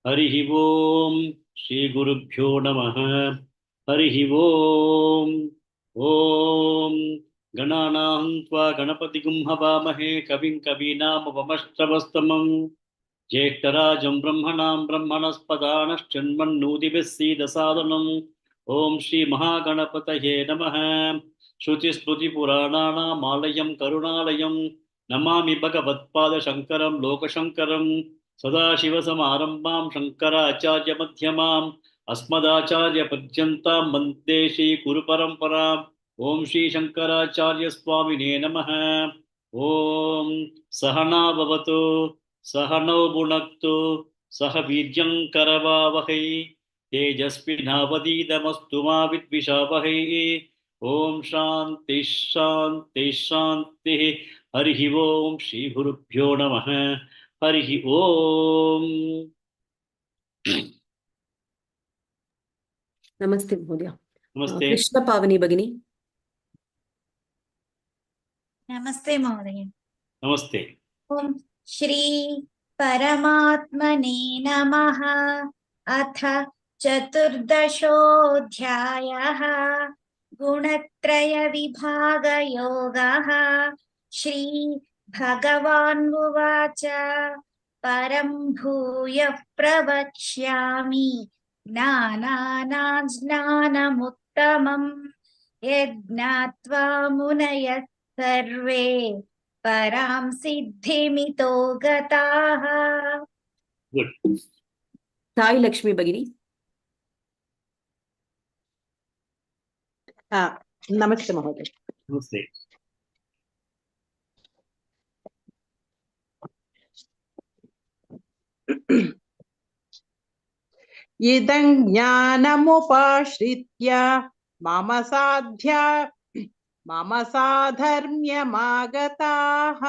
हरिः ओम श्री गुरुभ्यो नमः। हरिः ओम। ओम गणानां त्वा गणपतिगुं हवामहे कविं कवीनामुपमश्रवस्तमं ज्येष्ठराजं ब्रह्मणां ब्रह्मणस्पदानश्चन्मन्नूतिभिः सीदसादनम्। ॐ श्री महागणपतये नमः। श्रुतिस्मृतिपुराणानामालयं करुणालयं नमामि भगवत्पादशङ्करं लोकशङ्करं। सदाशिवसमारम्भां शङ्कराचार्यमध्यमाम् अस्मदाचार्यपर्यन्तां वन्दे श्रीगुरुपरम्पराम्। ॐ श्रीशङ्कराचार्यस्वामिने नमः। ॐ सहना भवतु सहनौ भुनक्तु सह वीर्यं करवावहै तेजस्विनावधीतमस्तु मा विद्विषावहै। ॐ शान्ति शान्ति शान्तिः। हरिः ओम श्री गुरुभ्यो नमः। हरिः ओम। नमस्ते महोदय। नमस्ते। कृष्ण पावनी भगिनी। नमस्ते महोदय। नमस्ते। ओम श्री परमात्मने नमः। अथ चतुर्दशोऽध्यायः गुणत्रय विभाग योगः। श्री भगवान् उवाच परं भूयः प्रवक्ष्यामि ज्ञानानां ज्ञानमुत्तमम् यज्ञात्वा मुनयः सर्वे परां सिद्धिमितो गताः। गुड। साई लक्ष्मी भगिनी। नमस्ते महोदय। नमस्ते। इदं ज्ञानमुपाश्रित्य मम साधर्म्यमागताः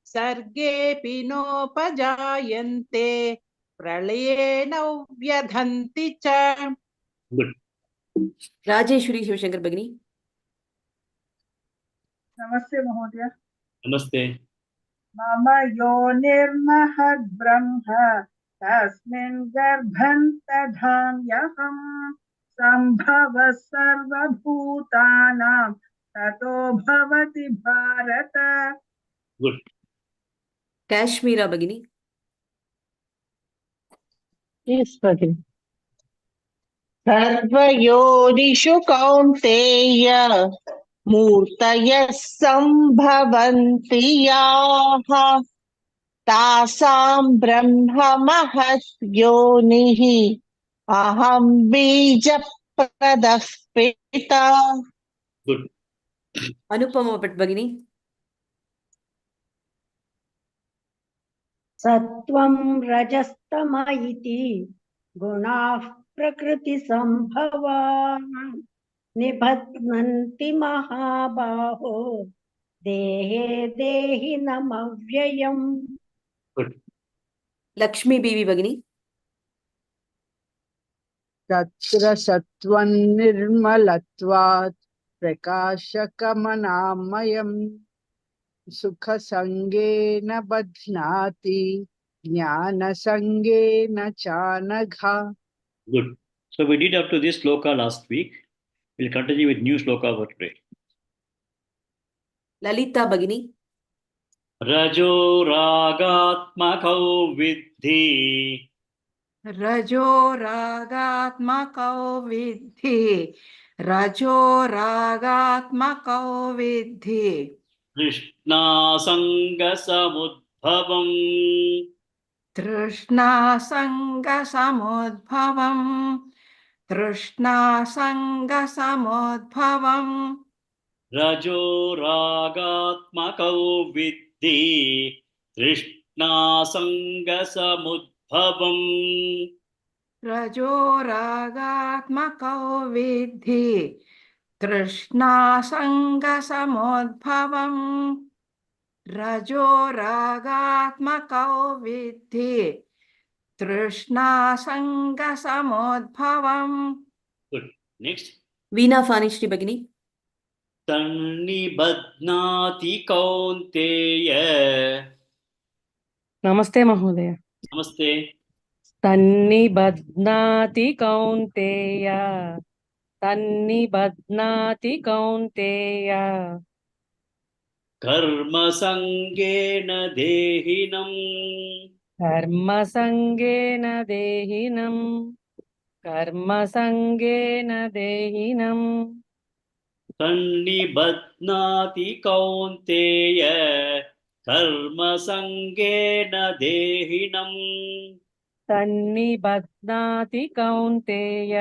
सर्गेऽपि नोपजायन्ते प्रलयेन व्यधन्ति च। गुड। राजेश्वरी शिवशंकर भगिनी। नमस्ते महोदय। नमस्ते। मम योनिर्महद् ब्रह्म तस्मिन् गर्भं दधाम्यहम् सम्भवः सर्वभूतानां ततो भवति भारत। गुड। काश्मीरा भगिनी। सर्वयोनिषु कौन्तेय मूर्तयः सम्भवन्ति याः तासां ब्रह्म महत् योनिः अहं बीजप्रदः पिता। गुड। अनुपमा भट्ट भगिनी। सत्वं रजस्तम इति गुणाः प्रकृतिसम्भवाः निबध्नन्ति महाबाहो देहे देहिनमव्ययम्। गुड। लक्ष्मी बीवी भगिनी। तत्र सत्त्वं निर्मलत्वात् प्रकाशकमनामयम् सुखसंगेन बध्नाति ज्ञानसंगेन चानघा। Good. So we did up to this shloka last week. We'll continue with new shloka for today. Lalita भगिनी। रजो रागात्मकौ विद्धि रजो रागात्मकौ विद्धि रजो रागात्मकौ विद्धि तृष्णासङ्गसमुद्भवम् तृष्णासङ्गसमुद्भवम् तृष्णासङ्गसमुद्भवम् रजो रागात्मकौ विद्धि तृष्णासङ्गसमुद्भवम् रजो रागात्मकौ विद्धि तृष्णासङ्गसमुद्भवम् रजो रागात्मकौ विद्धि तृष्णासङ्गसमुद्भवम्। Good. Next. वीणा फानिश्री भगिनी। तन्निबध्नाति कौन्तेय। नमस्ते महोदय। नमस्ते। तन्निबध्नाति कौन्तेय तन्निबध्नाति कौन्तेय कर्मसङ्गेन देहिनम् कर्मसङ्गेन देहिनम् कर्मसङ्गेन देहिनम् तन्निबध्नाति कौन्तेय कर्मसङ्गेन देहिनम् तन्निबध्नाति कौन्तेय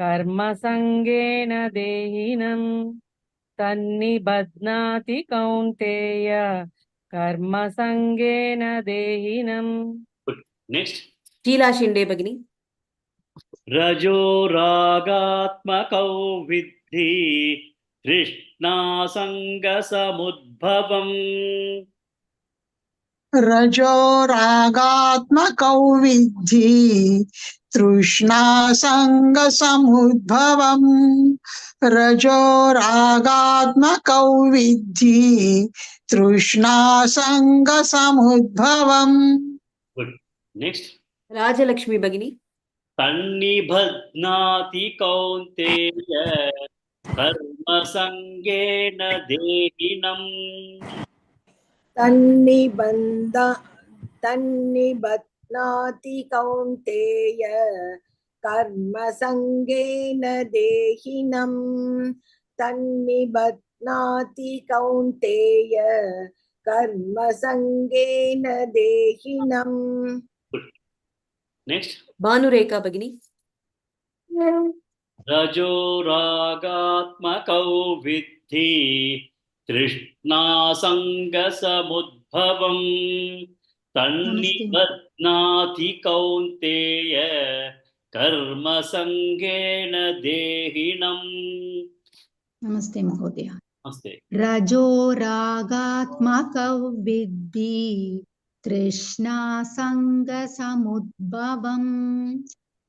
कर्मसङ्गेन देहिनम् तन्निबध्नाति कौन्तेय कर्मसङ्गेन देहिनम् Good. Next. शीला शिंदे भगिनी रजो रागात्मकौ विद्धि तृष्णासङ्गसमुद्भवम् रजो रागात्मकौ विद्धि तृष्णासङ्गसमुद्भवम् रजो रागात्मकौ विद्धि तृष्णासङ्गसमुद्भवम् Good. Next. राजलक्ष्मी भगिनी तन्निबध्नाति कौन्तेय कर्मसङ्गेन देहिनम् तन्निबध्नाति कौन्तेय कर्मसङ्गेन देहिनम् तन्निबध्नाति कौन्तेय कर्मसङ्गेन देहिनम् Good. Next. भानुरेखा भगिनी रजो रागात्मकौ विद्धि तृष्णासङ्गसमुद्भवम् तन्निबध्नाति कौन्तेय कर्मसङ्गेन देहिनम् नमस्ते महोदय। नमस्ते। रजो रागात्मकौ विद्धि तृष्णासङ्गसमुद्भवम्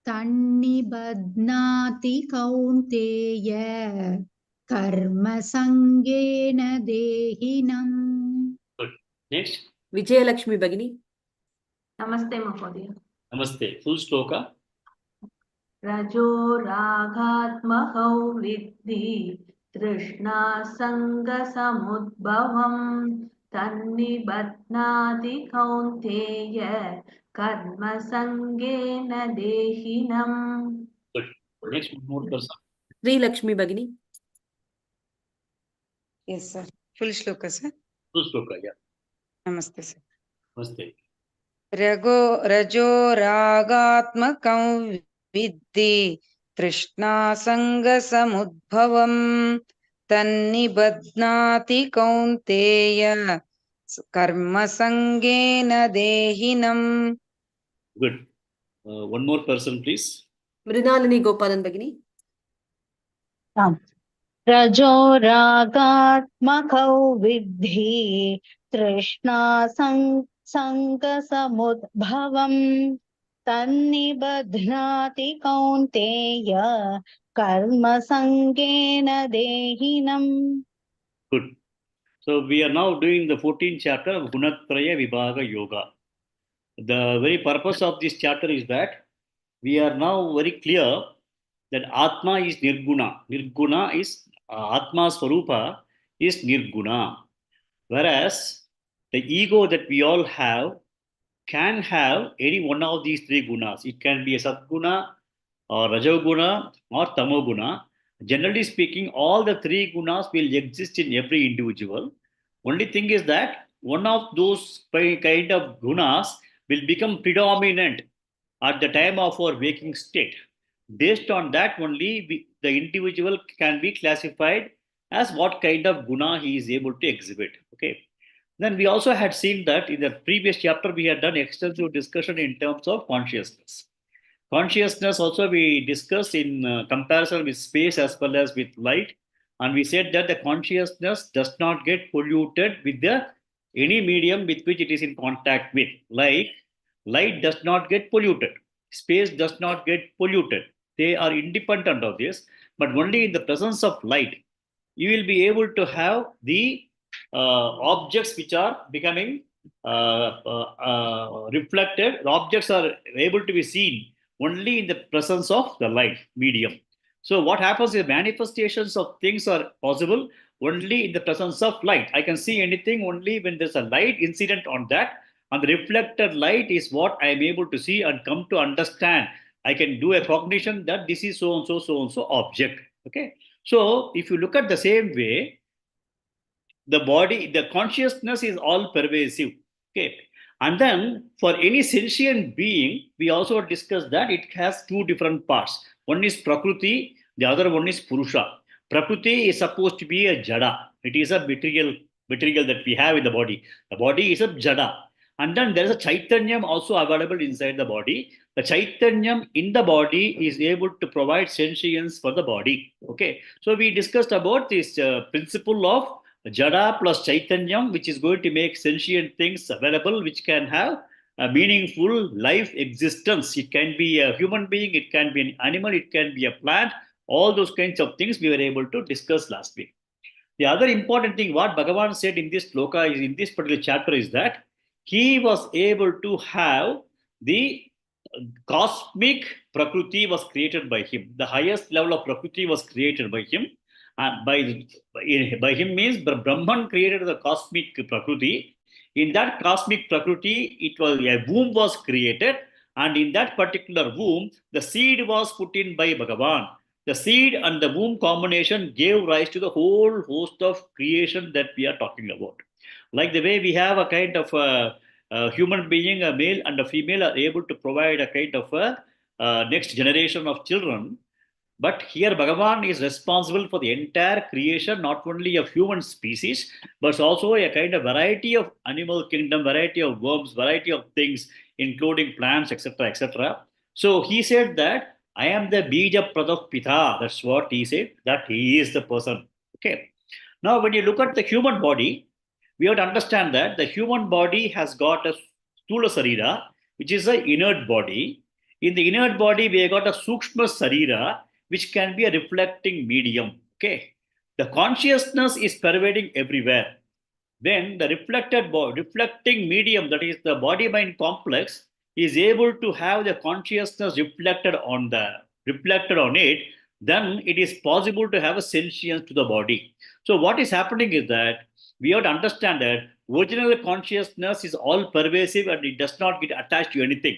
तन्निबध्नाति कौन्तेय कर्मसङ्गेन देहिनम्। Good. Next. विजयलक्ष्मी भगिनी नमस्ते महोदय। Namaste. Full shloka. रजो रागात्मकौ विद्धि तृष्णासङ्गसमुद्भवम् तन्निबध्नाति कौन्तेय कर्मसङ्गेन देहिनम्। Good. Next, one more person. Sreelakshmi भगिनी Yes, sir. Full shloka, sir. Full shloka, yeah. Namaste, sir. Namaste. रजो रागात्मकं विद्धि तृष्णासङ्गसमुद्भवम् तन्निबध्नाति कौन्तेय कर्मसङ्गेन देहिनम्. Good. One more person, please. Mrinalini गोपालन भगिनी रजो रागात्मकौ विद्धि तृष्णासङ्गसमुद्भवम् तन्निबध्नाति कौन्तेय कर्मसङ्गेन देहिनम्. Good. So we are now doing the 14th chapter of Gunatraya Vibhaga Yoga. The very purpose of this chapter is that we are now very clear that Atma is Nirguna. Nirguna is Atma Swarupa is Nirguna. Whereas the ego that we all have can have any one of these three gunas. It can be a Satguna or Rajoguna or Tamoguna. Generally speaking, all the three gunas will exist in every individual. Only thing is that one of those kind of gunas will become predominant at the time of our waking state. Based on that only, the individual can be classified as what kind of guna he is able to exhibit. Okay. Then we also had seen that in the previous chapter, we had done extensive discussion in terms of consciousness. Consciousness also we discussed in comparison with space as well as with light. And we said that the consciousness does not get polluted with any medium with which it is in contact with. Like light does not get polluted. Space does not get polluted. They are independent of this. But only in the presence of light, you will be able to have the objects which are becoming reflected, the objects are able to be seen only in the presence of the light medium. So what happens is manifestations of things are possible only in the presence of light. I can see anything only when there's a light incident on that, and the reflected light is what I am able to see and come to understand. I can do a cognition that this is so and so object. Okay. So if you look at the same way, the body, the consciousness is all pervasive. Okay. And then for any sentient being, we also discussed that it has two different parts. One is Prakriti, the other one is Purusha. Prakriti is supposed to be a jada. It is a material that we have in the body. The body is a jada. And then there is a Chaitanyam also available inside the body. The Chaitanyam in the body is able to provide sentience for the body. Okay. So we discussed about this principle of Jada plus Chaitanyam, which is going to make sentient things available, which can have a meaningful life existence. It can be a human being, it can be an animal, it can be a plant. All those kinds of things we were able to discuss last week. The other important thing, what Bhagavan said in this Shloka, is in this particular chapter, is that he was able to have the cosmic Prakriti was created by him. The highest level of Prakriti was created by him. And by him means Brahman created the cosmic Prakriti. In that cosmic Prakriti, it was a womb was created, and in that particular womb, the seed was put in by Bhagavan. The seed and the womb combination gave rise to the whole host of creation that we are talking about. Like the way we have a kind of a human being, a male and a female, are able to provide a kind of a next generation of children. But here Bhagavan is responsible for the entire creation, not only of human species, but also a kind of variety of animal kingdom, variety of worms, variety of things, including plants, etc., etc. So he said that I am the Bija Pradav Pitha. That's what he said, that he is the person. Okay. Now, when you look at the human body, we have to understand that the human body has got a Stula Sarira, which is an inert body. In the inert body, we have got a Sukshma Sarira, which can be a reflecting medium. Okay. The consciousness is pervading everywhere. Then the reflecting medium, that is the body mind complex, is able to have the consciousness reflected on it. Then it is possible to have a sentience to the body. So what is happening is that we have to understand that original consciousness is all pervasive and it does not get attached to anything.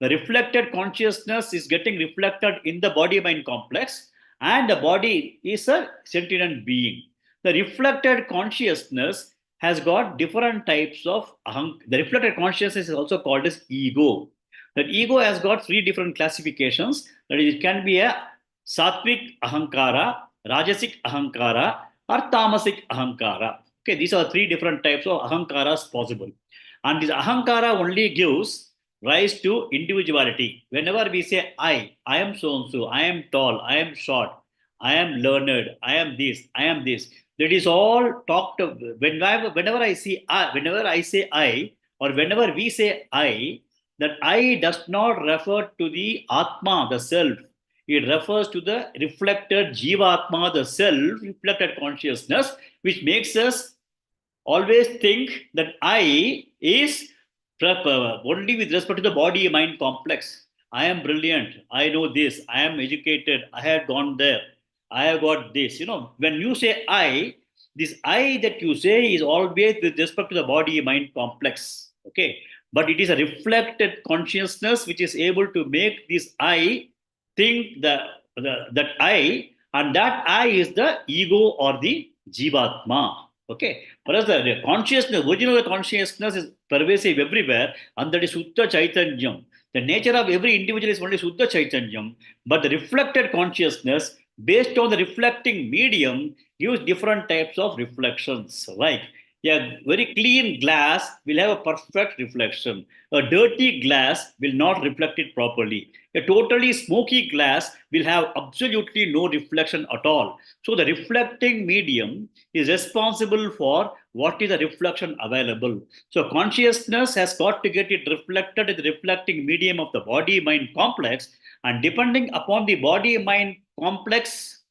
The reflected consciousness is getting reflected in the body mind complex, and the body is a sentient being. The reflected consciousness has got different types of the reflected consciousness is also called as ego. That ego has got three different classifications. That is, it can be a sattvic ahankara, rajasic ahankara, or tamasic ahankara. Okay, these are three different types of ahankaras possible. And this ahankara only gives rise to individuality. Whenever we say I am so and so, I am tall, I am short, I am learned, I am this, I am this. That is all talked of. Whenever I say I, or whenever we say I, that I does not refer to the Atma, the self. It refers to the reflected Jivatma, the self, reflected consciousness, which makes us always think that I is only with respect to the body mind complex. I am brilliant, I know this, I am educated, I have gone there, I have got this. When you say I, this I that you say is always with respect to the body mind complex. Okay. But it is a reflected consciousness which is able to make this I think that I, and that I is the ego or the Jivatma. Okay. Whereas the consciousness, original consciousness is pervasive everywhere, and that is Shuddha Chaitanyam. The nature of every individual is only Shuddha Chaitanyam, but the reflected consciousness, based on the reflecting medium, gives different types of reflections. Like a very clean glass will have a perfect reflection. A dirty glass will not reflect it properly. A totally smoky glass will have absolutely no reflection at all. So the reflecting medium is responsible for what is the reflection available. So consciousness has got to get it reflected in the reflecting medium of the body-mind complex, and depending upon the body-mind complex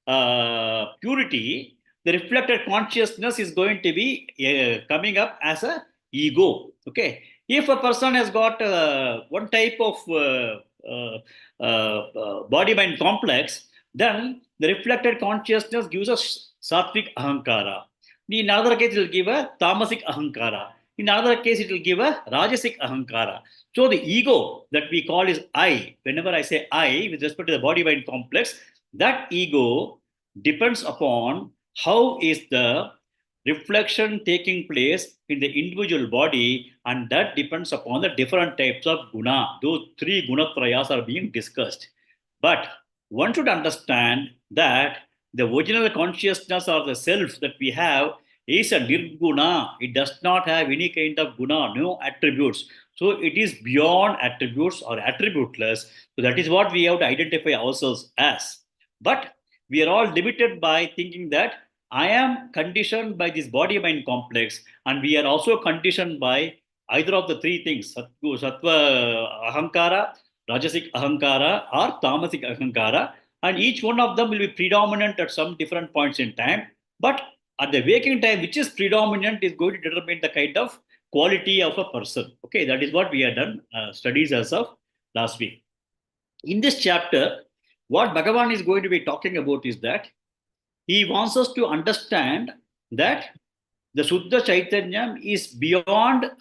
purity, the reflected consciousness is going to be coming up as a ego. Okay, if a person has got one type of body mind complex, then the reflected consciousness gives us sattvic ahankara. In another case, it will give a tamasic ahankara. In another case, it will give a rajasic ahankara. So the ego that we call is I. Whenever I say I with respect to the body mind complex, that ego depends upon how is the reflection taking place in the individual body, and that depends upon the different types of guna. Those three gunatrayas are being discussed. But one should understand that the original consciousness or the self that we have is a nirguna. It does not have any kind of guna, no attributes. So it is beyond attributes or attributeless. So that is what we have to identify ourselves as. But we are all limited by thinking that I am conditioned by this body mind complex, and we are also conditioned by either of the three things, sattva ahankara, rajasic ahankara, or tamasic ahankara, and each one of them will be predominant at some different points in time. But at the waking time, which is predominant is going to determine the kind of quality of a person. Okay, that is what we have done studies as of last week. In this chapter, what Bhagavan is going to be talking about is that he wants us to understand that the Suddha Chaitanya is beyond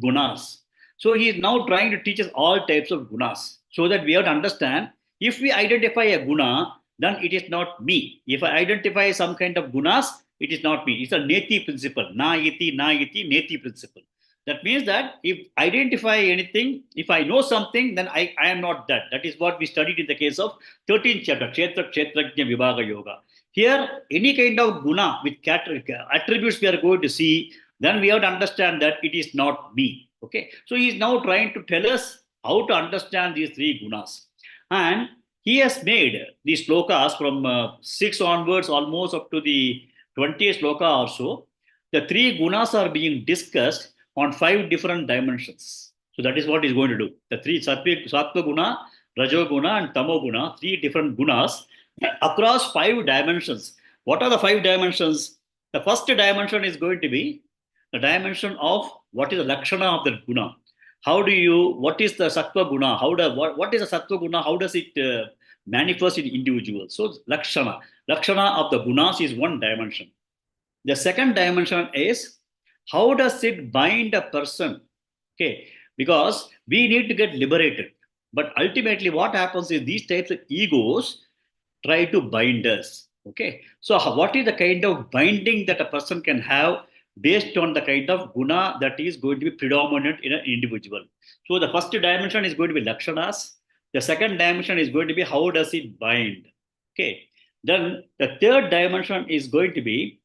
gunas. So he is now trying to teach us all types of gunas so that we have to understand if we identify a guna, then it is not me. If I identify some kind of gunas, it is not me. It's a neti principle. Na iti, neti principle. That means that if I identify anything, if I know something, then I am not that. That is what we studied in the case of 13th chapter, Kshetra Kshetrajna Vibhaga Yoga. Here, any kind of guna with attributes we are going to see, then we have to understand that it is not me. Okay, so he is now trying to tell us how to understand these three gunas. And he has made these slokas from 6 onwards, almost up to the 20th sloka or so. The three gunas are being discussed on 5 different dimensions. So that is what he's going to do. The three sattva guna, rajo guna, and tamo guna, 3 different gunas across 5 dimensions. What are the 5 dimensions? The first dimension is going to be the dimension of what is the lakshana of the guna. What is the sattva guna? What is the sattva guna? How does it manifest in individuals? So lakshana of the gunas is one dimension. The second dimension is how does it bind a person? Okay, because we need to get liberated. But ultimately what happens is these types of egos try to bind us. Okay, so what is the kind of binding that a person can have based on the kind of guna that is going to be predominant in an individual? So the first dimension is going to be lakshanas. The second dimension is going to be how does it bind? Okay, then the third dimension is going to be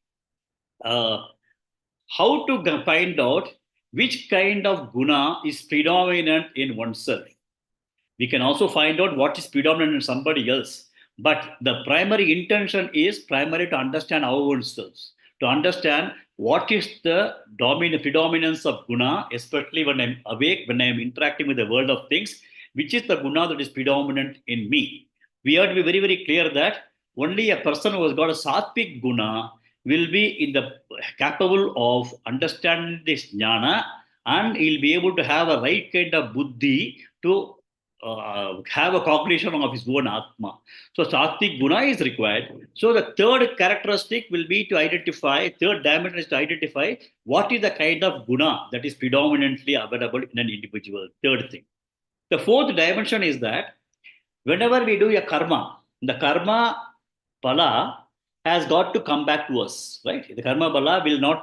how to find out which kind of guna is predominant in oneself. We can also find out what is predominant in somebody else. But the primary intention is primarily to understand our own selves, to understand what is the predominance of guna, especially when I'm awake, when I'm interacting with the world of things, which is the guna that is predominant in me. We have to be very, very clear that only a person who has got a sattvic guna will be capable of understanding this jnana, and he'll be able to have a right kind of buddhi to have a cognition of his own atma. So sattvic guna is required. So the third characteristic will be to identify, third dimension is to identify what is the kind of guna that is predominantly available in an individual. Third thing. The fourth dimension is that whenever we do a karma, the karma pala has got to come back to us, right? The karma bala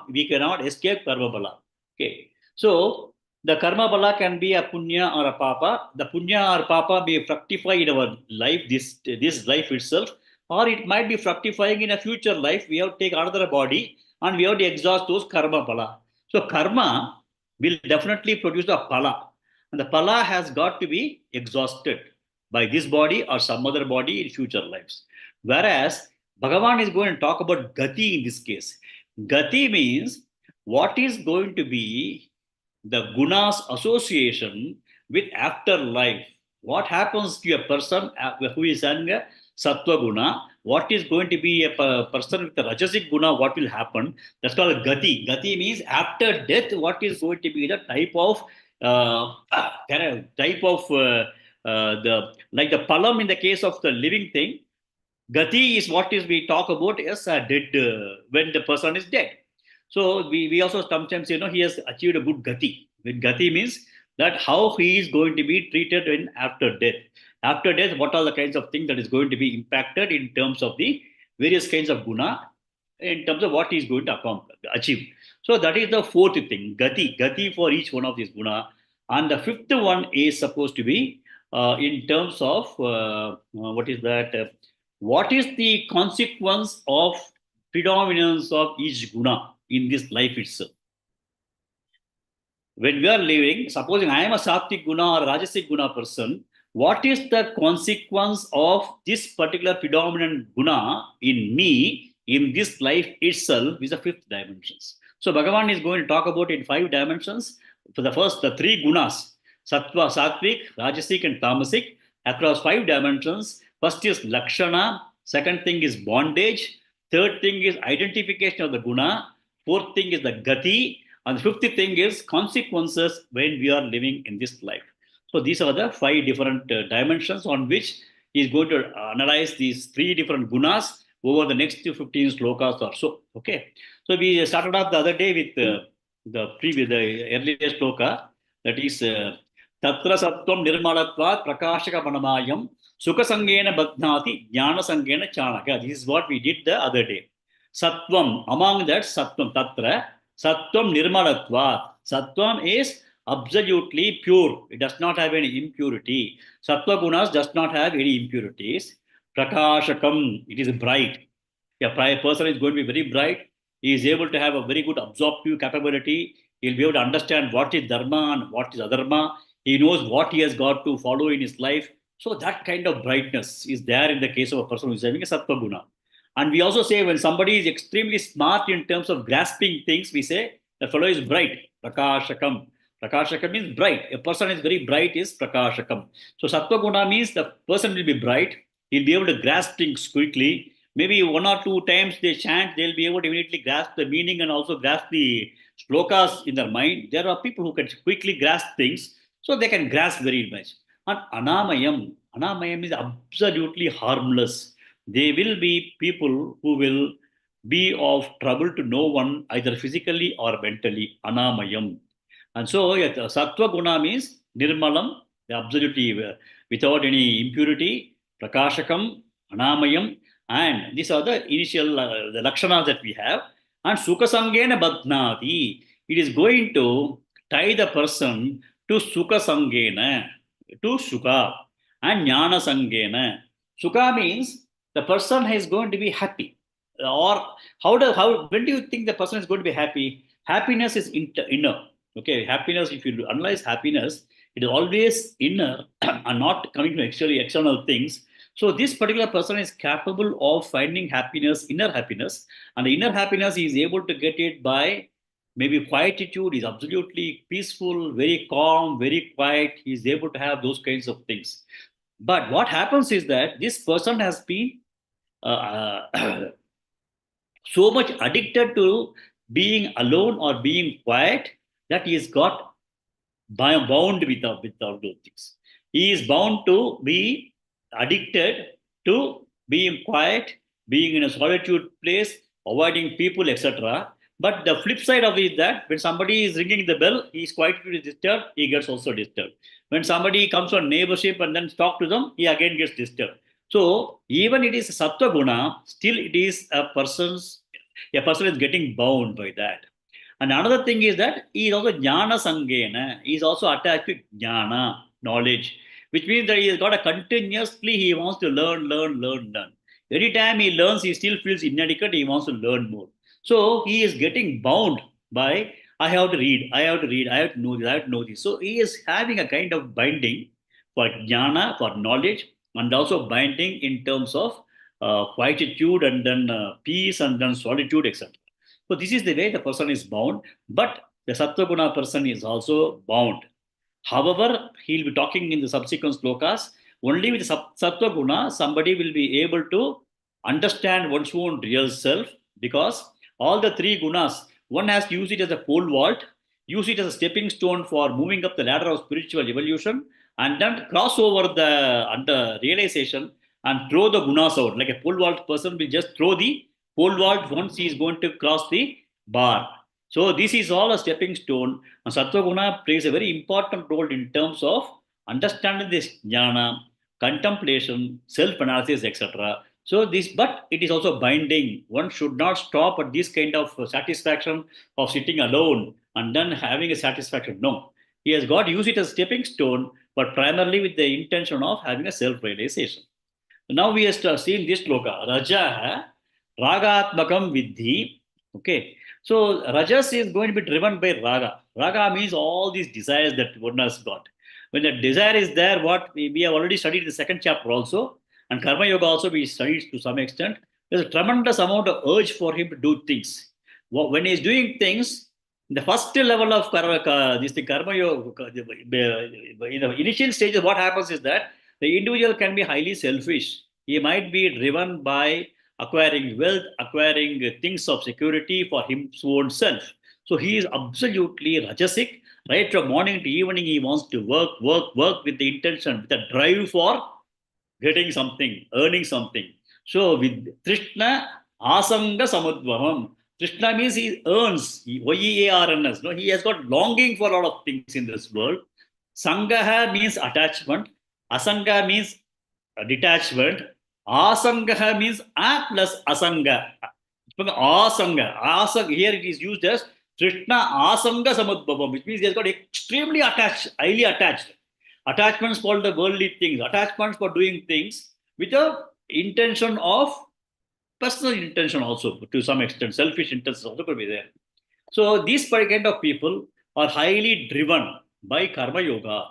we cannot escape karma bala. Okay. So the karma bala can be a punya or a papa. The punya or papa may fructify in our life, this life itself, or it might be fructifying in a future life. We have to take another body and we have to exhaust those karma bala. So karma will definitely produce a pala. And the pala has got to be exhausted by this body or some other body in future lives. Whereas Bhagavan is going to talk about gati in this case. Gati means what is going to be the gunas association with afterlife. What happens to a person who is having a sattva guna. What is going to be a person with a rajasic guna? What will happen? That's called gati. Gati means after death, what is going to be the type of the like the palam in the case of the living thing. Gati is what is we talk about as dead when the person is dead. So we also sometimes he has achieved a good gati. With gati means that how he is going to be treated in after death. After death, what are the kinds of things that is going to be impacted in terms of the various kinds of guna, in terms of what he is going to achieve. So that is the fourth thing, gati for each one of these guna. And the fifth one is supposed to be in terms of what is that? What is the consequence of predominance of each guna in this life itself? When we are living, supposing I am a sattvic guna or a rajasic guna person, what is the consequence of this particular predominant guna in me in this life itself is the fifth dimensions. So Bhagavan is going to talk about in 5 dimensions. For the first, the 3 gunas, sattva, sattvic, rajasic and tamasic, across 5 dimensions. First is lakshana, second thing is bondage, third thing is identification of the guna, fourth thing is the gati, and the fifth thing is consequences when we are living in this life. So these are the 5 different dimensions on which he is going to analyze these 3 different gunas over the next 15 slokas or so. Okay. So we started off the other day with the earlier sloka, that is Tatra Sattvam Nirmalatvat Prakashaka Manamayam Sukha Sangena Badhnati Jnana Sangena Chanaka. This is what we did the other day. Sattvam, among that Sattvam Tatra, Sattvam Nirmalatvat. Sattvam is absolutely pure. It does not have any impurity. Sattva gunas does not have any impurities. Prakashakam, it is bright. A person is going to be very bright. He is able to have a very good absorptive capability. He will be able to understand what is dharma and what is adharma. He knows what he has got to follow in his life. So that kind of brightness is there in the case of a person who is having a sattva guna. And we also say when somebody is extremely smart in terms of grasping things, we say the fellow is bright. Prakashakam. Prakashakam means bright. A person is very bright is prakashakam. So sattva guna means the person will be bright. He'll be able to grasp things quickly. Maybe 1 or 2 times they chant, they'll be able to immediately grasp the meaning and also grasp the shlokas in their mind. There are people who can quickly grasp things, so they can grasp very much. And anamayam is absolutely harmless. They will be people who will be of trouble to no one, either physically or mentally. Anamayam. And so sattva guna means nirmalam, absolutely without any impurity, prakashakam, anamayam, and these are the initial the lakshanas that we have. And sukha sangena badhnati, it is going to tie the person to sukha sangena, to sukha, and jnana sangena. Sukha means the person is going to be happy. Or when do you think the person is going to be happy? Happiness is inner. Okay, happiness, if you analyze happiness, it is always inner and not coming from external things. So this particular person is capable of finding happiness, inner happiness, and the inner happiness he is able to get it by maybe quietude. Is absolutely peaceful, very calm, very quiet. He is able to have those kinds of things. But what happens is that this person has been so much addicted to being alone or being quiet that he is got bound without those things. He is bound to be addicted to being quiet, being in a solitude place, avoiding people, etc. But the flip side of it is that when somebody is ringing the bell, he is quite disturbed, he gets also disturbed. When somebody comes on neighborship and then talk to them, he again gets disturbed. So even it is sattva guna, still it is a person is getting bound by that. And another thing is that he is also jnana sangena, he is also attached to jnana, knowledge, which means that he has got a continuously, he wants to learn. Every time he learns, he still feels inadequate, he wants to learn more. So he is getting bound by, I have to read, I have to know this. So he is having a kind of binding for jnana, for knowledge, and also binding in terms of quietude and then peace and then solitude, etc. So this is the way the person is bound, but the sattva guna person is also bound. However, he'll be talking in the subsequent slokas Only with Sattva Guna, somebody will be able to understand one's own real self, because all the three gunas, one has to use it as a pole vault, use it as a stepping stone for moving up the ladder of spiritual evolution, and then cross over the under realization and throw the gunas out. Like a pole vault person will just throw the pole vault once he is going to cross the bar. So this is all a stepping stone. And Sattva Guna plays a very important role in terms of understanding this jnana, contemplation, self-analysis, etc. So this, but it is also binding. One should not stop at this kind of satisfaction of sitting alone and then having a satisfaction. No, he has got to use it as a stepping stone, but primarily with the intention of having a self-realization. Now we have seen this shloka. Raja ragatmakam vidhi. Okay. So Rajas is going to be driven by Raga. Raga means all these desires that one has got. When the desire is there, what we have already studied in the second chapter also, and Karma Yoga also we studied to some extent, there's a tremendous amount of urge for him to do things. When he's doing things, the first level of Karma Yoga, in the initial stages, what happens is that the individual can be highly selfish. He might be driven by acquiring wealth, acquiring things of security for his own self. So he is absolutely rajasic. Right from morning to evening, he wants to work with the intention, with a drive for getting something, earning something. So with Trishna, Asanga Samudvavam. Trishna means he earns, Y-E-A-R-N-S. No? He has got longing for a lot of things in this world. Sangaha means attachment. Asanga means detachment. Asanga means a plus asanga. Asanga. Here it is used as Trishna Asanga Samudbhavam, which means he has got extremely attached, highly attached. Attachments for the worldly things, attachments for doing things with the intention of personal intention also, to some extent, selfish intentions also could be there. So these kind of people are highly driven by Karma Yoga.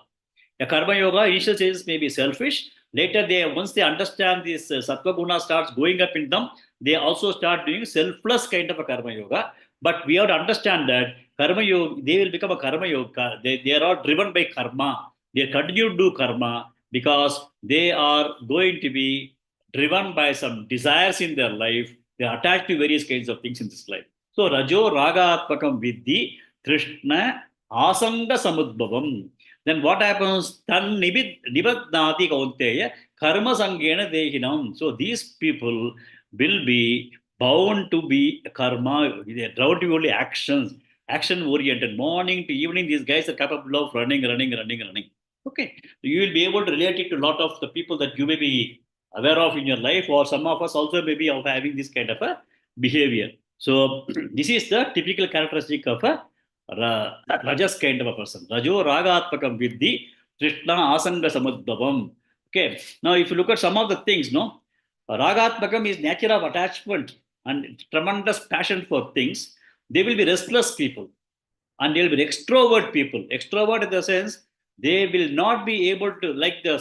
A Karma Yoga initial stages may be selfish. Later, once they understand this Sattva Guna starts going up in them, they also start doing selfless kind of a Karma Yoga. But we have to understand that Karma Yoga, they will become a Karma Yoga. They are all driven by karma. They continue to do karma because they are going to be driven by some desires in their life. They are attached to various kinds of things in this life. So Rajo Raga Atmakam Vidhi Trishna Asanga Samudbhavam. Then what happens? Tan Nibadnati Kaunteya Karma Sangena Dehinam. So these people will be bound to be karma. They are bound to be only actions, action oriented. Morning to evening, these guys are capable of running. Okay. So you will be able to relate it to a lot of the people that you may be aware of in your life, or some of us also may be of having this kind of a behavior. So this is the typical characteristic of a Rajas kind of a person. Rajo Ragatmakam Vidhi Trishna Asanga Samudbhavam. Okay. Now, if you look at some of the things, no, Ragatmakam is nature of attachment and tremendous passion for things. They will be restless people, and they will be extrovert people. Extrovert in the sense they will not be able to, like the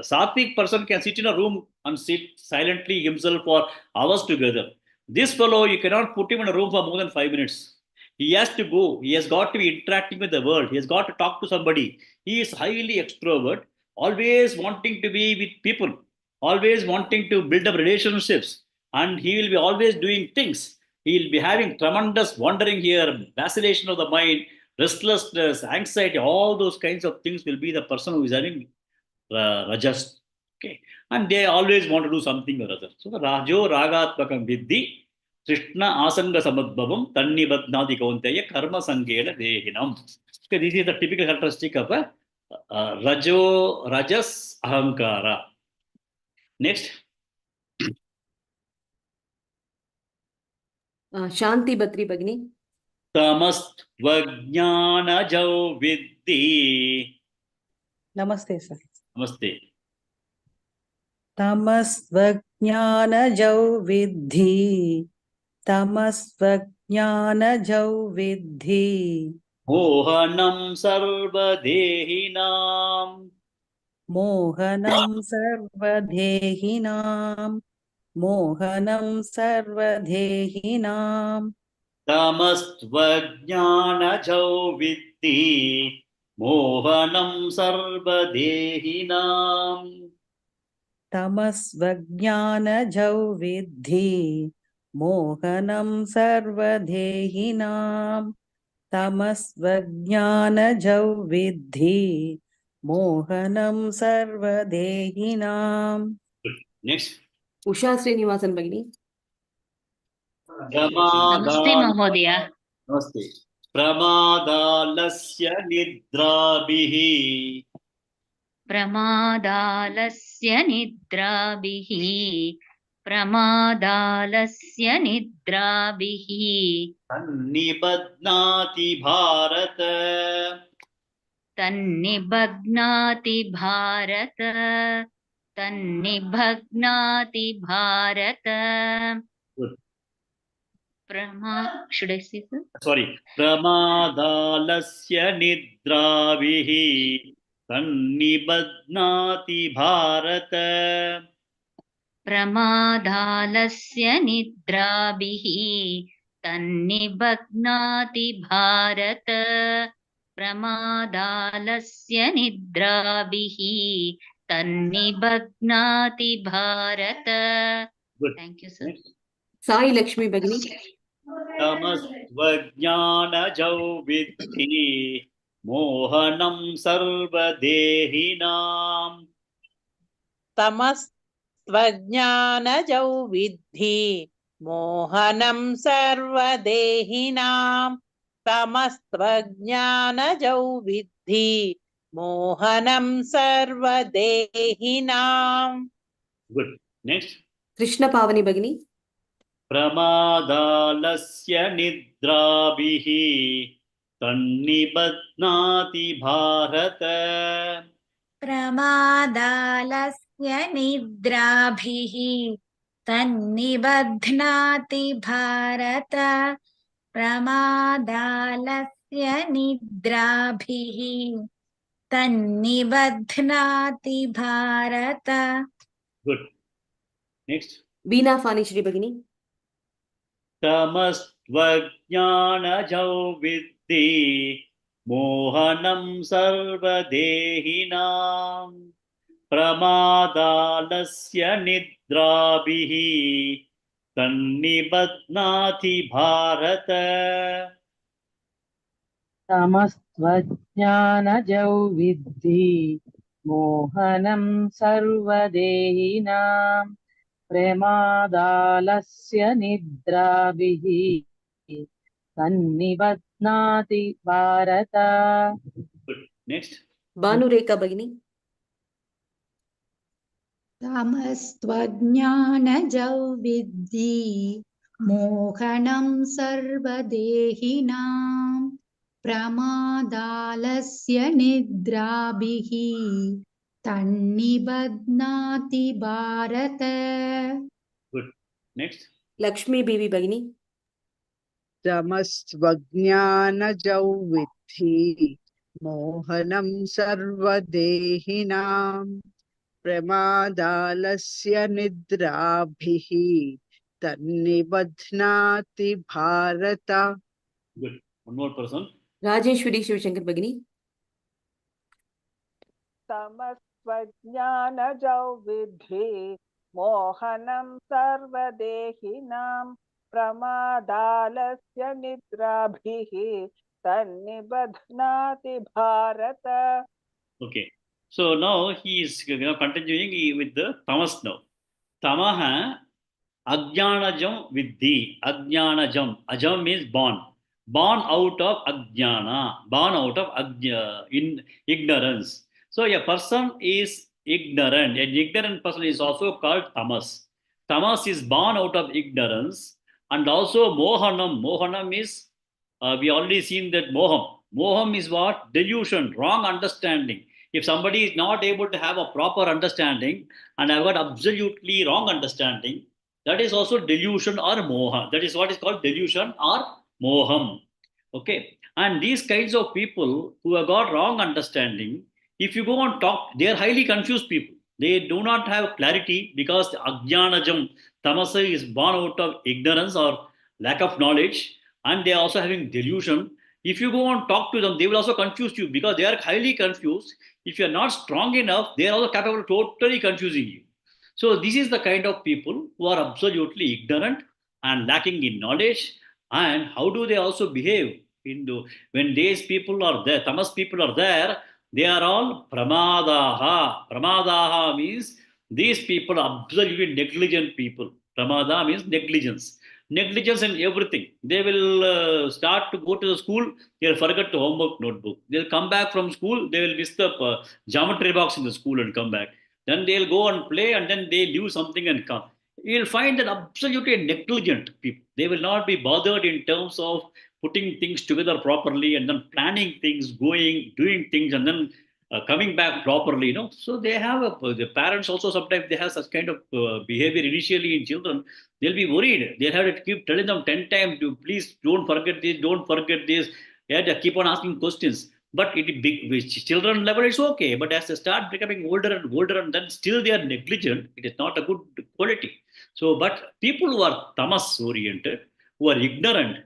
sattvic person can sit in a room and sit silently himself for hours together. This fellow, you cannot put him in a room for more than 5 minutes. He has to go. He has got to be interacting with the world. He has got to talk to somebody. He is highly extrovert, always wanting to be with people, always wanting to build up relationships, and he will be always doing things. He will be having tremendous wandering here, vacillation of the mind, restlessness, anxiety, all those kinds of things will be the person who is having rajas. Okay. And they always want to do something or other. So the Rajo Ragatmakam Vidhi Trishna Asanga Samadbhavam Tanni Badnadi Kaunteya Karma Sangena Dehinam. Okay, this is the typical characteristic of a Rajas Ahankara. Next. Shanti Bhatri Bhagini. Tamastvajnanajau Vidhi. Namaste, sir. Namaste. Tamasvajnanajau vidhi. Tamasvajnanajau vidhi. Mohanam sarvadehinam. Mohanam sarvadehinam. Mohanam sarvadehinam. Tamastvajnanajau Vidhi. Mohanam sarvadehinam. Tamasvajnanajau vidhi mohanam sarvadehinam. Tamasvajnanajau vidhi mohanam sarvadehinam. Next. Usha Srinivasan Bhagini. नमस्ते Pramadal. महोदय Namaste. Pramadalasya nidrabihi. प्रमादालस्य निद्राभिः प्रमादालस्य निद्राभिः Nibadnati Bharata. तन्निबध्नाति Bharat तन्निबध्नाति Bharat Good. should I say so? Sorry. Pramadalasya nidrabihi. Nibadnati Bharata. प्रमादालस्य निद्राभिः तन्निबध्नाति Bharat प्रमादालस्य निद्राभिः तन्निबध्नाति Bharat. Good. Thank you, sir. Next. Sai Lakshmi Bhagini. Tamasvajnanajau vidhi mohanam sarvadehinam. तमस्त्वज्ञानजौ विद्धि मोहनं सर्वदेहिनां तमस्त्वज्ञानजौ विद्धि मोहनं सर्वदेहिनां. Good. Next. Krishna Pavani Bhagini. Pramadalasya nidrabihi tannibadnati bharata. प्रमादालस्य निद्राभिः तन्निबध्नाति Bharat प्रमादालस्य निद्राभिः तन्निबध्नाति Bharat. Good. Next. Beena Fani Shri Bhagini. Tamastvajnanajau vidhi mohanam sarvadehinam. Pramadalasya nidrabihi tannibadnati bharata. तमस्त्वज्ञानजौ विद्धि मोहनं सर्वदेहिनां प्रमादालस्य निद्राभिः तन्निबध्नाति Bharat. Good. Next. Banu Rekha Bhagini. तमस्त्वज्ञानजौ विद्धि मोहनं सर्वदेहिनां प्रमादालस्य निद्राभिः तन्निबध्नाति Bharat. Good. Next. Lakshmi Bibi Bhagini. तमस्त्वज्ञानजौ विद्धि मोहनं सर्वदेहिनां प्रमादालस्य निद्राभिः तन्निबध्नाति Bharat. Good. One more person. Rajeshwari Shivashankar Bhagini. तमस्त्वज्ञानजौ विद्धि मोहनं सर्वदेहिनां प्रमादालस्य निद्राभिः तन्निबध्नाति Bharat. Okay. So now he is continuing with the tamas now. Tamaha ajnanajam vidhi. Ajnanajam. Ajam means born. Born out of ajnana. Born out of ignorance. So a person is ignorant. An ignorant person is also called tamas. Tamas is born out of ignorance. And also mohanam. Mohanam is, we already seen that moham. Moham is what? Delusion, wrong understanding. If somebody is not able to have a proper understanding and have got absolutely wrong understanding, that is also delusion or moha. That is what is called delusion or moham. Okay. And these kinds of people who have got wrong understanding, if you go and talk, they are highly confused people. They do not have clarity because the ajnanajam, tamasa is born out of ignorance or lack of knowledge, and they are also having delusion. If you go and talk to them, they will also confuse you because they are highly confused. If you are not strong enough, they are also capable of totally confusing you. So this is the kind of people who are absolutely ignorant and lacking in knowledge. And how do they also behave? When these people are there, tamas people are there, they are all pramadaha. Pramadaha means these people are absolutely negligent people. Pramada means negligence. Negligence in everything. They will start to go to the school, they'll forget the homework notebook. They'll come back from school, they will miss the geometry box in the school and come back. Then they'll go and play and then they leave something and come. You'll find that absolutely negligent people. They will not be bothered in terms of putting things together properly and then planning things, going, doing things, and then coming back properly. So they have the parents also sometimes they have such kind of behavior initially in children. They'll be worried. They'll have to keep telling them 10 times to please don't forget this, don't forget this. Yeah, they keep on asking questions. But it big with children level it's okay. But as they start becoming older and older and then still they are negligent, it is not a good quality. So, but people who are tamas oriented, who are ignorant,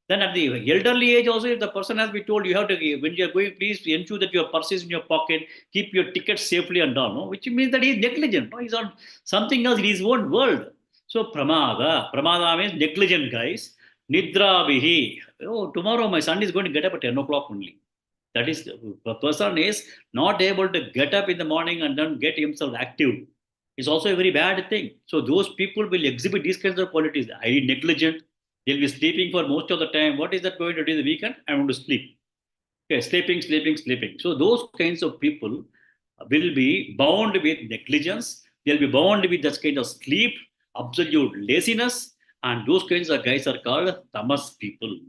then at the elderly age also, if the person has been told you have to, when you are going, please ensure that your purse is in your pocket, keep your ticket safely and all, no? Which means that he is negligent. No? He's on something else in his own world. So pramada means negligent guys. Nidra bihi. Oh, tomorrow my son is going to get up at 10 o'clock only. That is, the person is not able to get up in the morning and then get himself active. It's also a very bad thing. So those people will exhibit these kinds of qualities. Highly negligent. They'll be sleeping for most of the time. What is that going to do in the weekend? I want to sleep. Okay, sleeping. So those kinds of people will be bound with negligence. They'll be bound with that kind of sleep, absolute laziness, and those kinds of guys are called tamas people.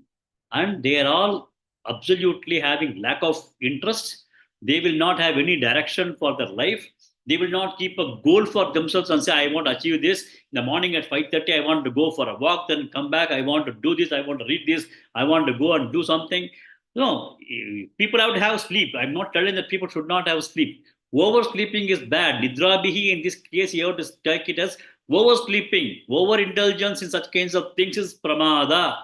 And they are all absolutely having lack of interest. They will not have any direction for their life. They will not keep a goal for themselves and say, I want to achieve this. In the morning at 5:30, I want to go for a walk, then come back. I want to do this. I want to read this. I want to go and do something. No, people have to have sleep. I'm not telling that people should not have sleep. Oversleeping is bad. Nidra bihi, in this case, you have to take it as oversleeping. Overindulgence in such kinds of things is pramada.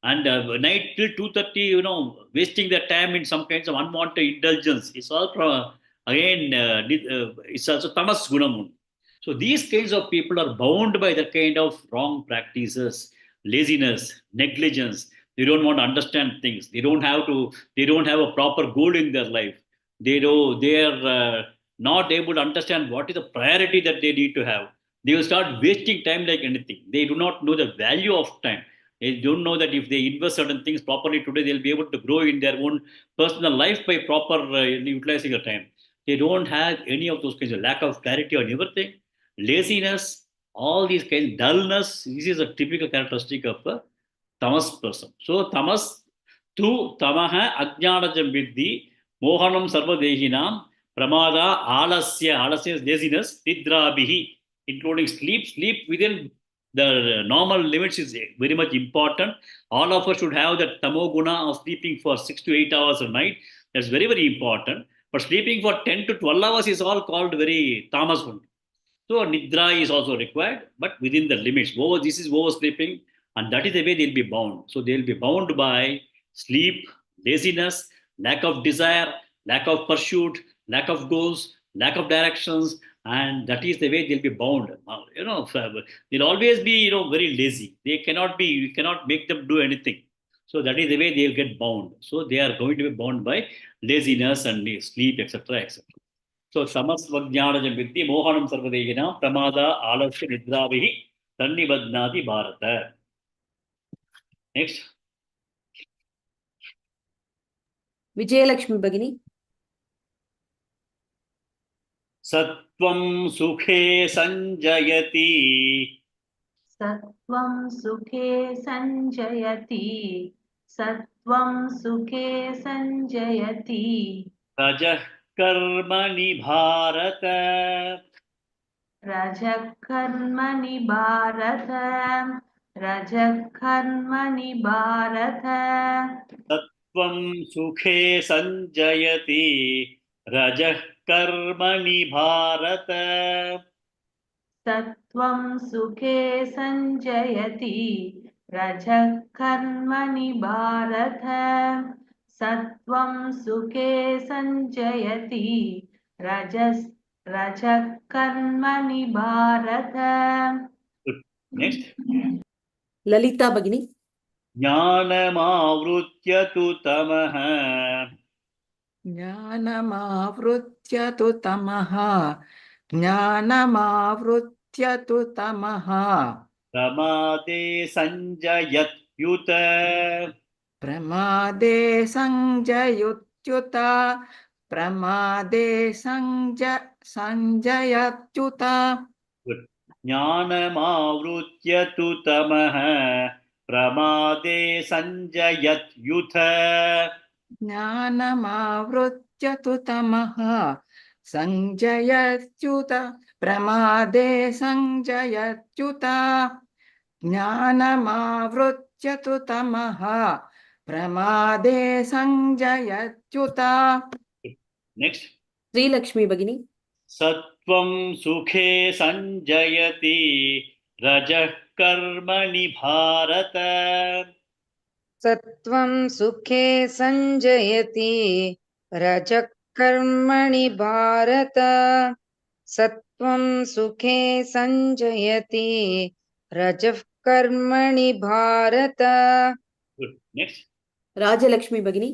And night till 2:30, wasting their time in some kinds of unwanted indulgence. It's all again, it's also tamas gunamun. So these kinds of people are bound by the kind of wrong practices, laziness, negligence. They don't want to understand things. They don't have a proper goal in their life. They are not able to understand what is the priority that they need to have. They will start wasting time like anything. They do not know the value of time. They don't know that if they invest certain things properly today, they'll be able to grow in their own personal life by proper utilizing the time. They don't have any of those kinds of lack of clarity on everything, laziness, all these kinds, dullness. This is a typical characteristic of a tamas person. So tamas tu tamaha ajnanajam vidhi mohanam sarvadehinam pramada alasya is laziness nidrabihi, including sleep within the normal limits is very much important. All of us should have that tamoguna of sleeping for 6 to 8 hours a night. That's very, very important. But sleeping for 10 to 12 hours is all called very tamas one. So nidra is also required, but within the limits. This is oversleeping, and that is the way they'll be bound. So they'll be bound by sleep, laziness, lack of desire, lack of pursuit, lack of goals, lack of directions, and that is the way they'll be bound. They'll always be, very lazy. You cannot make them do anything. So that is the way they'll get bound. So they are going to be bound by laziness and sleep, etc., etc. So samasvajnanajam vitti mohanam sarvadehina pramada alasya nidravihi tannibadnati bharata. Next. Vijayalakshmi Bhagini. Sattvam sukhe sanjayati. Sattvam sukhe sanjayati. Sattvam sukhe sanjayati. Rajah karmani bharata. Rajah karmani bharata. Rajah karmani bharata. Sattvam sukhe sanjayati. Rajah karmani bharata. Sattvam sukhe sanjayati. Rajah karmani bharata. सत्त्वं सुखे सञ्जयति रजः कर्मणि Bharat. Good. Next. Lalita Bhagini. ज्ञानमावृत्य तु तमः ज्ञानमावृत्य तु तमः ज्ञानमावृत्य तु तमः प्रमादे संजयत्युत प्रमादे संजयुत्युत प्रमादे संजयत्युत. Good. ज्ञानमावृत्य तु तमः प्रमादे संजयत्युत ज्ञानमावृत्य तु तमः संजयत्युत प्रमादे संजयत्युत. ज्ञानमावृत्य तु तमः प्रमादे संजयत्युत. Next. Sri Lakshmi Bhagini. सत्वं सुखे संजयति रजः कर्मणि भारत सत्त्वं सुखे सञ्जयति रजः कर्मणि भारत सत्त्वं सुखे सञ्जयति रजः कर्मणि Bharat. Good. Next. Rajalakshmi Bhagini.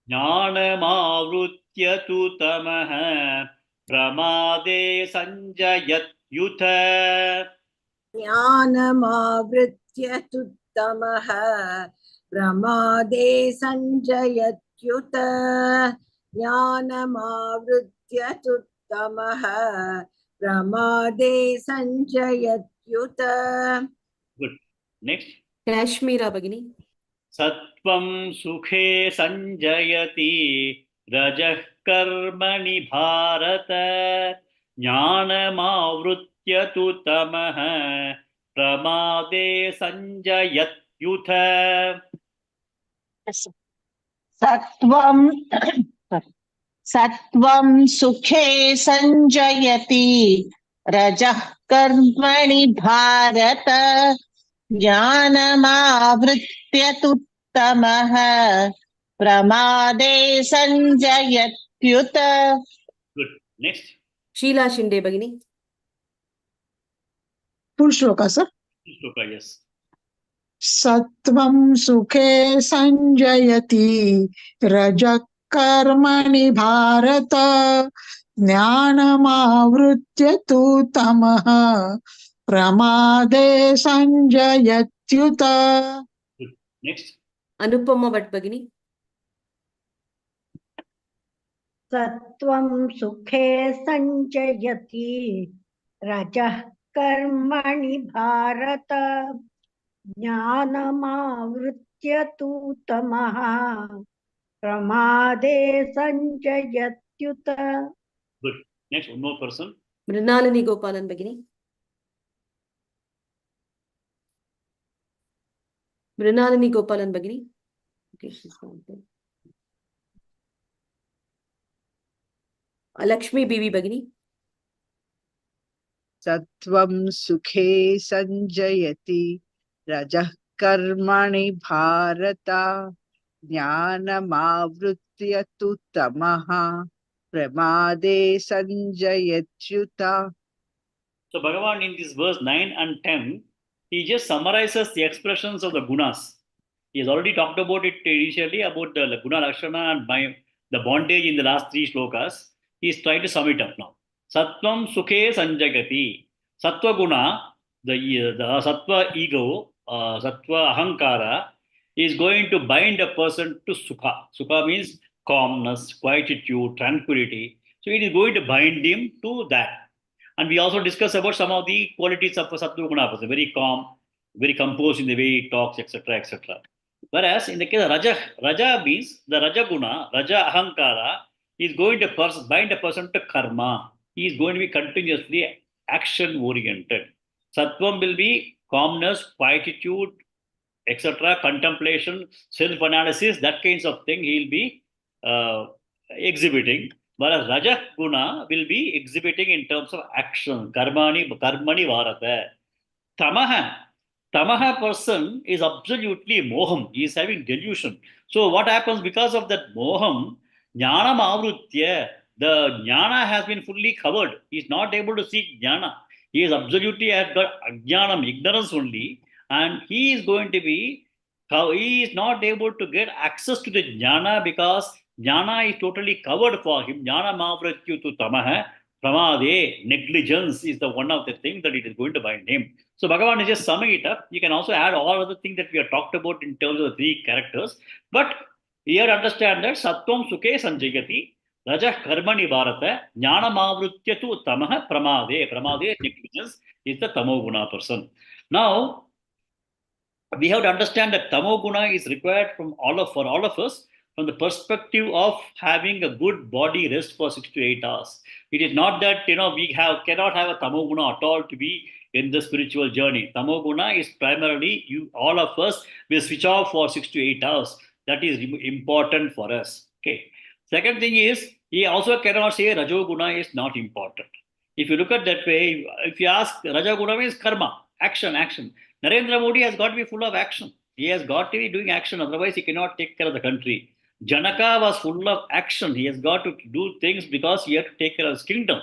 ज्ञानमावृत्य तु तमः प्रमादे संजयत्युत ज्ञानमावृत्य तु तमः प्रमादे सञ्जयत्युत ज्ञानमावृत्य तु तमः प्रमादे सञ्जयत्युत. Good. Next. Kashmira Bhagini. सत्वं सुखे संजयति रजः कर्मणि भारत ज्ञानमावृत्य तु तमः प्रमादे संजयत्युत सत्त्वं सुखे सञ्जयति रजः कर्मणि भारत ज्ञानमावृत्य तु तमः प्रमादे सञ्जयत्युत. Good. Next. Sheila Shinde Bhagini. Full shloka, sir. Shloka, yes. सत्वं सुखे संजयति रजः कर्मणि भारत ज्ञानमावृत्य तु तमः प्रमादे संजयत्युत. Good. Next. Anupama Bhatt Bhagini. सत्वं सुखे संजयति रजः कर्मणि भारत ज्ञानमावृत्य तु तमः प्रमादे संजयत्युत. Good. Next. One more person. Mrinalini Gopalan Bhagini. Mrinalini Gopalan Bhagini. Okay, she's not there. Lakshmi Bibi Bhagini. सत्वं सुखे संजयति रजः कर्मणि भारत ज्ञानमावृत्य तु तमः प्रमादे संजयत्युत. So Bhagavan in this verse 9 and 10, he just summarizes the expressions of the gunas. He has already talked about it initially, about the guna lakshana and the bondage in the last 3 shlokas. He is trying to sum it up now. Sattvam sukhe sanjagati. Sattva guna, the sattva ego, sattva ahankara, is going to bind a person to sukha. Sukha means calmness, quietude, tranquility. So it is going to bind him to that. And we also discussed about some of the qualities of a sattva guna person, very calm, very composed in the way he talks, etc., etc. Whereas in the case of Raja means the Raja guna, Raja ahankara, is going to bind a person to karma. He is going to be continuously action-oriented. Sattvam will be calmness, quietude, etc., contemplation, self-analysis, that kinds of thing he will be exhibiting. Whereas Raja guna will be exhibiting in terms of action. Karmani varata. Tamaha. Tamaha person is absolutely moham. He is having delusion. So what happens because of that moham? Jnanam avrutya. The jnana has been fully covered. He is not able to see jnana. He is absolutely has got ajnanam, ignorance only, and he is going to be how he is not able to get access to the jnana because jnana is totally covered for him. Jnana mavratyu tu tamaha pramade, negligence is the one of the things that it is going to bind him. So Bhagavan is just summing it up. You can also add all other things that we have talked about in terms of the three characters. But here understand that Sattvam Sukhe Sanjayati, Rajah Karmani Bharata, Jnana Mavrutya tu Tamaha Pramade. Pramade negligence is the Tamoguna person. Now, we have to understand that tamoguna is required for all of us from the perspective of having a good body rest for 6 to 8 hours. It is not that we cannot have a tamoguna at all to be in the spiritual journey. Tamoguna is primarily all of us will switch off for 6 to 8 hours. That is important for us. Okay. Second thing is he also cannot say rajoguna is not important. If you look at that way, if you ask rajoguna means karma, action. Narendra Modi has got to be full of action. He has got to be doing action, otherwise he cannot take care of the country. Janaka was full of action. He has got to do things because he had to take care of his kingdom.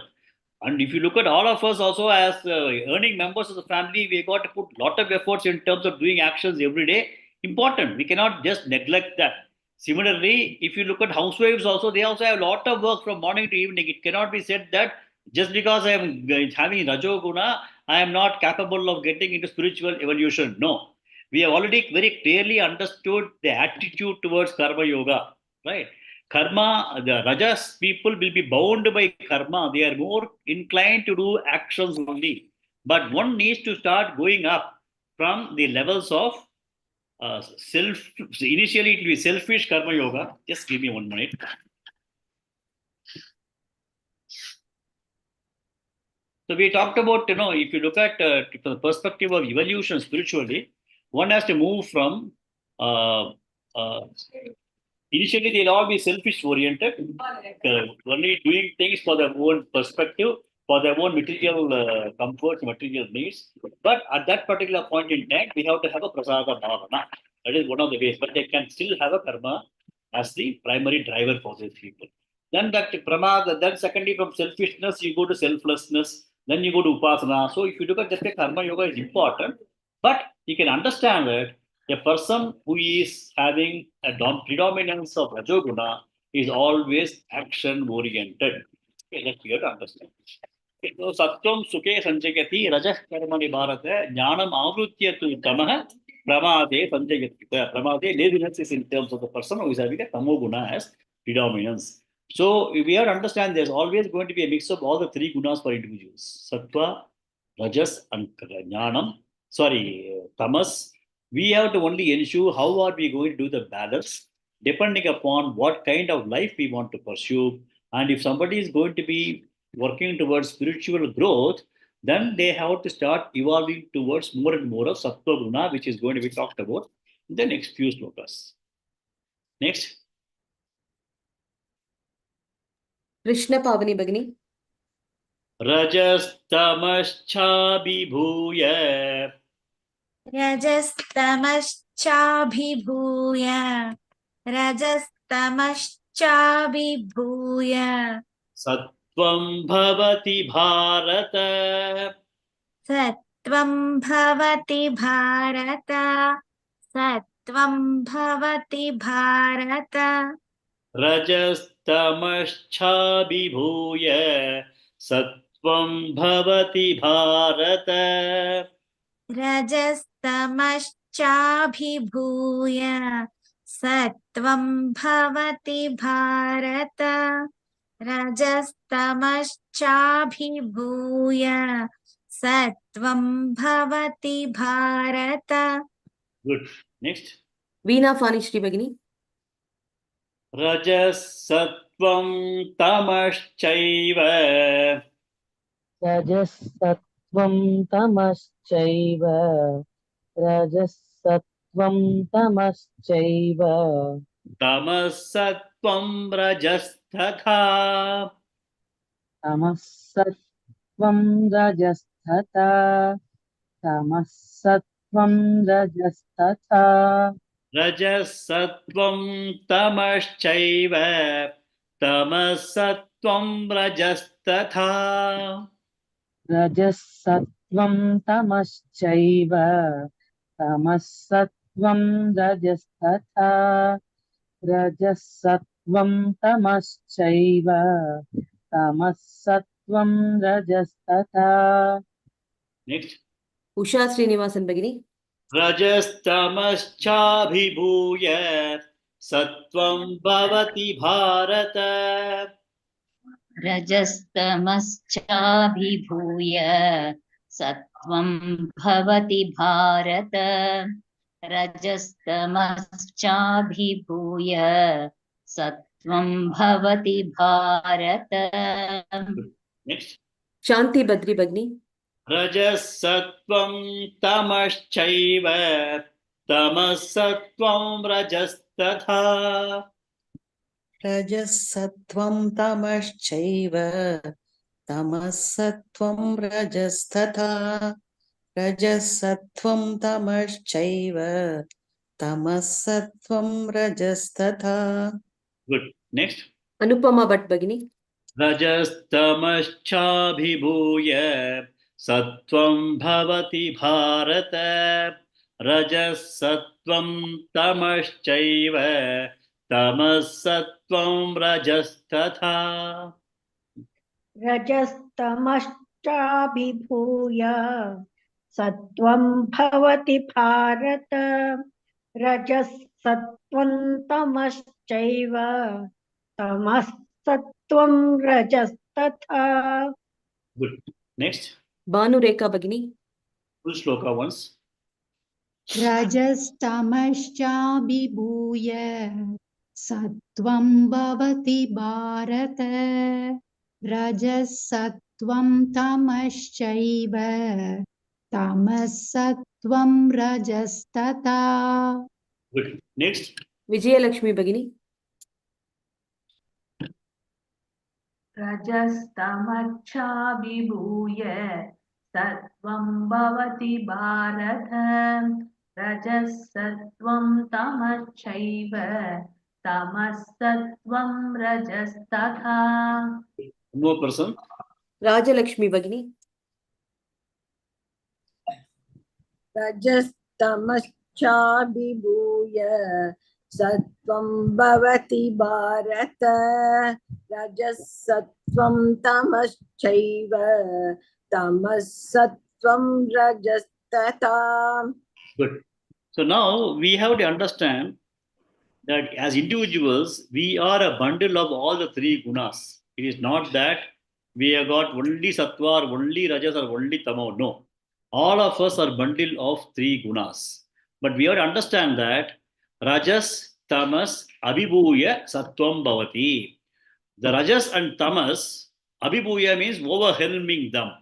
And if you look at all of us also as earning members of the family, we got to put a lot of efforts in terms of doing actions every day. Important. We cannot just neglect that. Similarly, if you look at housewives also, they also have a lot of work from morning to evening. It cannot be said that just because I am having Rajoguna, I am not capable of getting into spiritual evolution. No. We have already very clearly understood the attitude towards Karma Yoga, right? Karma, the Rajas people will be bound by karma. They are more inclined to do actions only. But one needs to start going up from the levels of self. Initially, it will be selfish Karma Yoga. Just give me 1 minute. So we talked about, if you look at from the perspective of evolution spiritually, one has to move from uh, uh, initially they'll all be selfish oriented, only doing things for their own perspective, for their own material comforts, material needs. But at that particular point in time, we have to have a prasada bhavana. That is one of the ways, but they can still have a karma as the primary driver for these people. Then that pramada, then secondly from selfishness, you go to selflessness, then you go to upasana. So if you look at that, karma yoga is important, but you can understand that a person who is having a predominance of Rajoguna is always action oriented. Okay, that's clear to understand. Okay, so Sattvam Sukhe Sanjayati Rajah Karmani Bharata Jnanam Avrutya tu Tamah Pramade Sanjayati. Pramade, laziness is in terms of the person who is having a Tamoguna as predominance. So we have to understand there's always going to be a mix of all the three gunas for individuals. Sattva, Rajas and Jnanam. Tamas. We have to only ensure how are we going to do the balance depending upon what kind of life we want to pursue. And if somebody is going to be working towards spiritual growth, then they have to start evolving towards more and more of Sattva Guna, which is going to be talked about in the next few slokas. Next. Krishna Pavani Bhagini. Rajastamascha रजस्तमश्चाभिभूय रजस्तमश्चाभिभूय Sattvam Bhavati Bharata. सत्वं भवति भारत सत्वं भवति Bharat Rajastamascha Sattvam Bhavati Bharata. रजस्तमश्चाभिभूय सत्वं भवति भारत रजस्तमश्चाभिभूय सत्वं भवति Bharat. Good. Next. Veena Fanishri Bhagini. Rajasattvam Tamaschaiva. Rajasattvam Tamaschaiva. Rajasattvam Tamaschaiva. Tamasattvam Rajasthatha. Tamasattvam Rajasthatha. Tamasattvam रजस्तथा रजसत्वं तमश्चैव तमसत्वं रजस्तथा रजसत्वं तमश्चैव तमसत्वं रजस्तथा रजसत्वं तमश्चैव तमसत्वं रजस्तथा Next. Usha Srinivasan Bagini. रजस्तमश्चाभिभूय सत्वं भवति भारत रजस्तमश्चाभिभूय सत्वं भवति भारत रजस्तमश्चाभिभूय सत्वं भवति Bharat Next. Shanti Badri Bagni. रजसत्वं तमश्चैव तमसत्वं रजस्तथा रजसत्वं तमश्चैव तमसत्वं रजस्तथा रजसत्वं तमश्चैव तमसत्वं रजस्तथा Good. Next. Anupama Bhatt Bagini. रजस्तमश्चाभिभूय सत्वं भवति भारत रजसत्वं तमश्चैव तमसत्वं रजस्तथा रजस्तमश्चाभिभूय सत्वं भवति Bharat रजसत्वं तमश्चैव तमसत्वं रजस्तथा Good. Next. Banu Rekha Bagini. Full shloka once. रजस्तमश्चाभिभूय सत्वं भवति Bharat रजसत्वं तमश्चैव तमसत्वं रजस्तथा Good. Next. Vijayalakshmi Bagini. रजस्तमश्चाभिभूय सत्वं भवति Bharat रजसत्वं तमश्चैव तमसत्वं रजस्तथा One more person. Rajalakshmi Bagini. रजस्तमश्चाभिभूय सत्वं भवति Bharat रजसत्वं तमश्चैव तमसत्वं रजस्तथा. Good. So now we have to understand that as individuals, we are a bundle of all the three gunas. It is not that we have got only sattva or only rajas or only tamo. No. All of us are bundle of three gunas. But we have to understand that rajas, tamas, abhibhuya, sattvam bhavati. The rajas and tamas, abhibhuya means overwhelming them.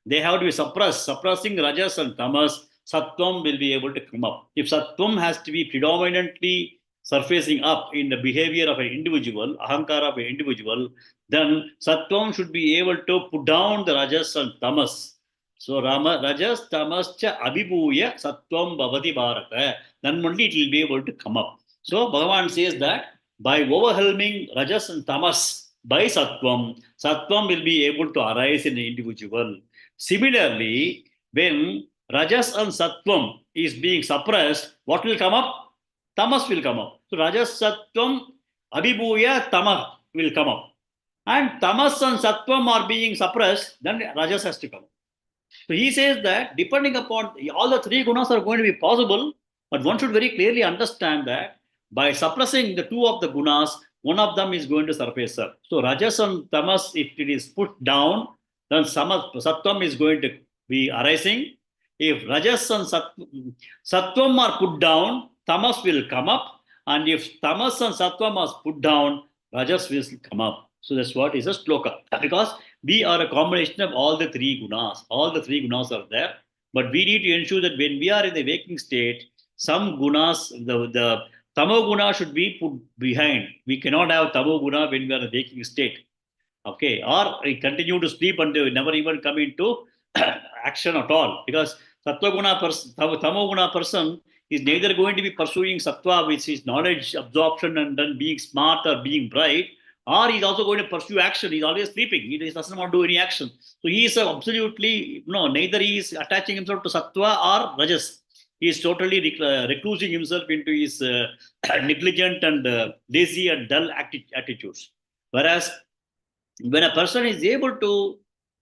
They have to be suppressed. Suppressing rajas and tamas, sattvam will be able to come up. If sattvam has to be predominantly surfacing up in the behavior of an individual, ahankara of an individual, then sattvam should be able to put down the rajas and tamas. So rajas tamas cha abhibhuya sattvam bhavati bharata. Then only it will be able to come up. So Bhagavan says that by overwhelming rajas and tamas by sattvam, sattvam will be able to arise in the individual. Similarly, when rajas and sattvam is being suppressed, what will come up? Tamas will come up. So rajas sattvam abhibhuya tamah will come up. And tamas and sattvam are being suppressed, then rajas has to come up. So he says that depending upon all the three gunas are going to be possible, but one should very clearly understand that by suppressing the two of the gunas, one of them is going to surface up. So rajas and tamas, if it is put down, then sattvam is going to be arising. If rajas and sattvam are put down, tamas will come up. And if tamas and sattvam are put down, rajas will come up. So that's what is a shloka. Because we are a combination of all the three gunas. All the three gunas are there. But we need to ensure that when we are in the waking state, some gunas, the tamo guna should be put behind. We cannot have tamo guna when we are in the waking state. Okay, or we continue to sleep and never even come into action at all. Because Tamoguna person is neither going to be pursuing sattva, which is knowledge absorption and then being smart or being bright, or he's also going to pursue action. He's always sleeping. He doesn't want to do any action. So he is absolutely, neither he is attaching himself to sattva or rajas. He is totally reclusing himself into his negligent and lazy and dull attitudes. Whereas when a person is able to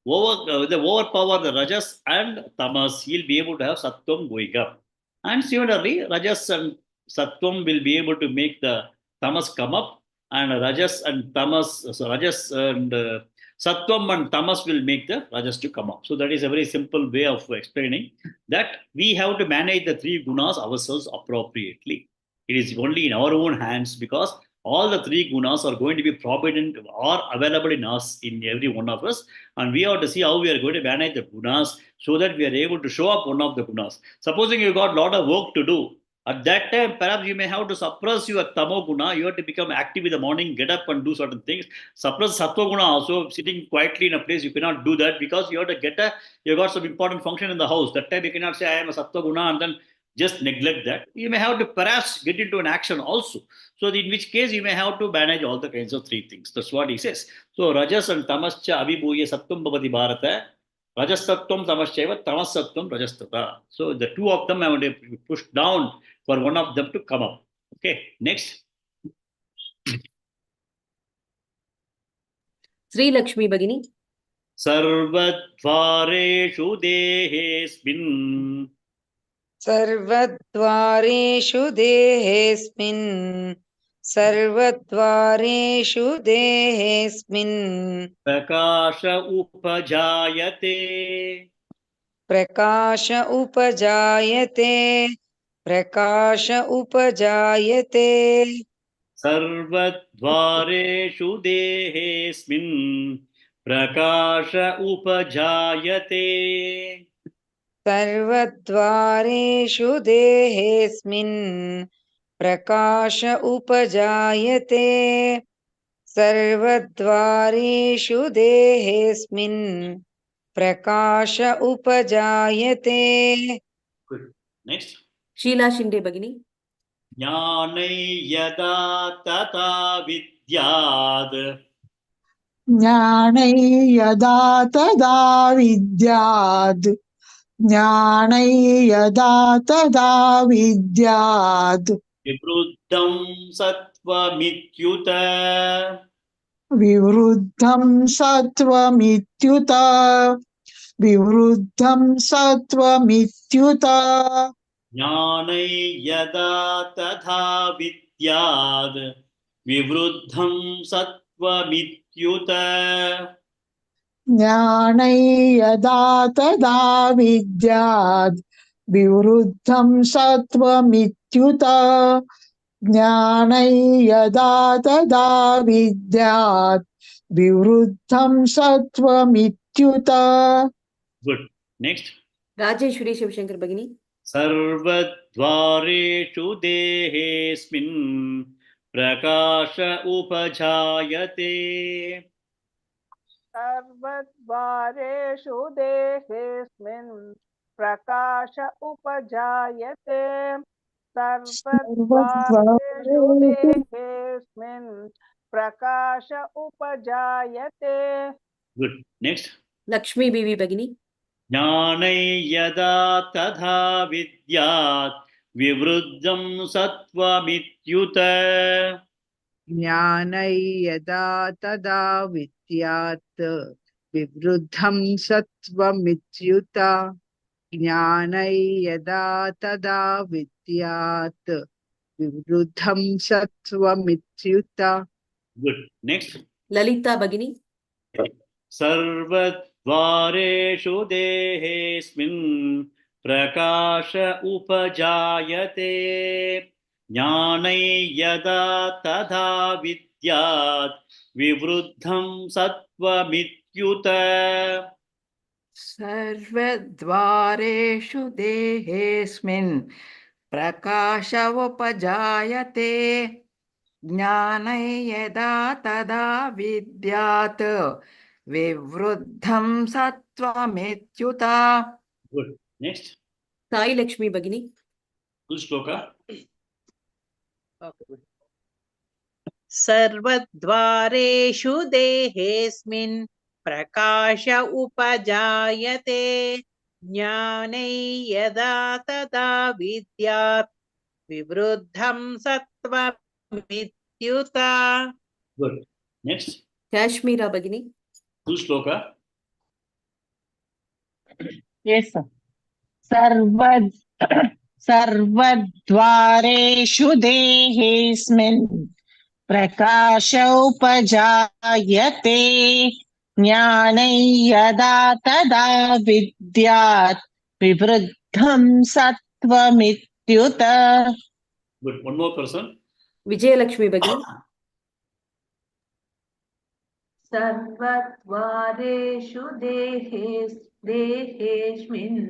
overpower the rajas and tamas, he'll be able to have sattvam going up. And similarly, rajas and sattvam will be able to make the tamas come up, and rajas and tamas, so rajas and sattvam and tamas will make the rajas to come up. So that is a very simple way of explaining that we have to manage the three gunas ourselves appropriately. It is only in our own hands, because all the three gunas are going to be provident or available in us, in every one of us, and we have to see how we are going to manage the gunas so that we are able to show up one of the gunas. Supposing you got a lot of work to do, at that time perhaps you may have to suppress your tamo guna. You have to become active in the morning, get up and do certain things. Suppress sattva guna also. Sitting quietly in a place, you cannot do that, because you have to you got some important function in the house. That time you cannot say I am a sattva guna and then just neglect that. You may have to perhaps get into an action also. So in which case you may have to manage all the kinds of three things. That's what he says. So rajas and tamascha abhibhuya sattvam bhavati bharata. Rajas sattvam tamaschaiva tamas sattvam rajastata. So the two of them have to be pushed down for one of them to come up. Okay, next. Sri Lakshmi Bhagini. Sarvadvareshu dehesmin. सर्वद्वारेषु देहेऽस्मिन् सर्वद्वारेषु देहेऽस्मिन् प्रकाश उपजायते प्रकाश उपजायते प्रकाश उपजायते सर्वद्वारेषु देहेऽस्मिन् प्रकाश उपजायते सर्वद्वारेषु देहेऽस्मिन् प्रकाश उपजायते सर्वद्वारेषु देहेऽस्मिन् प्रकाश उपजायते. Good. Next. Sheila Shinde Bhagini. ज्ञानै यदा तथा विद्याद् ज्ञानै यदा तदा विद्याद् ज्ञानै यदा तदा विद्याद् विवृद्धं सत्त्वमित्युत विवृद्धं सत्त्वमित्युत विवृद्धं सत्त्वमित्युत ज्ञानै यदा तथा विद्याद् विवृद्धं सत्त्वमित्युत ज्ञानै यदा तदा विद्याद् विवृद्धं सत्त्वमित्युत ज्ञानै यदा तदा विद्याद् विवृद्धं सत्त्वमित्युत. Good. Next. Rajeshwari Shivashankar Bhagini. सर्वद्वारेषु देहेऽस्मिन् प्रकाश उपजायते सर्वद्वारेषु देहेऽस्मिन् प्रकाश उपजायते सर्वद्वारेषु देहेऽस्मिन् प्रकाश उपजायते. Good. Next. Lakshmi Bibi Bhagini. ज्ञानै यदा तथा विद्यात् विवृद्धं सत्त्वमित्युत ज्ञानै यदा तदा विद्यात् विवृद्धं सत्त्वमित्युत ज्ञानै यदा तदा विद्यात् विवृद्धं सत्त्वमित्युत. Good. Next. Lalita Bhagini. सर्वद्वारेषु देहेऽस्मिन् प्रकाश उपजायते ज्ञानै यदा तथा विद्यात् विवृद्धं सत्त्वमित्युत सर्वद्वारेषु देहेऽस्मिन् प्रकाश उपजायते ज्ञानै यदा तदा विद्यात् विवृद्धं सत्त्वमित्युत. Good. Next. Sai Lakshmi Bhagini. Full Shloka. सर्वद्वारेषु देहेऽस्मिन् प्रकाश उपजायते ज्ञानै यदा तदा विद्यात् विवृद्धं सत्त्वमित्युत. Good. Next. Kashmira Bhagini. Full Shloka. Yes, sir. सर्वद्वारेषु देहेऽस्मिन् प्रकाश उपजायते ज्ञानै यदा तदा विद्यात् विवृद्धं सत्त्वमित्युत. Good. One more person. Vijay Lakshmi Bhagini. सर्वद्वारेषु देहेऽस्मिन्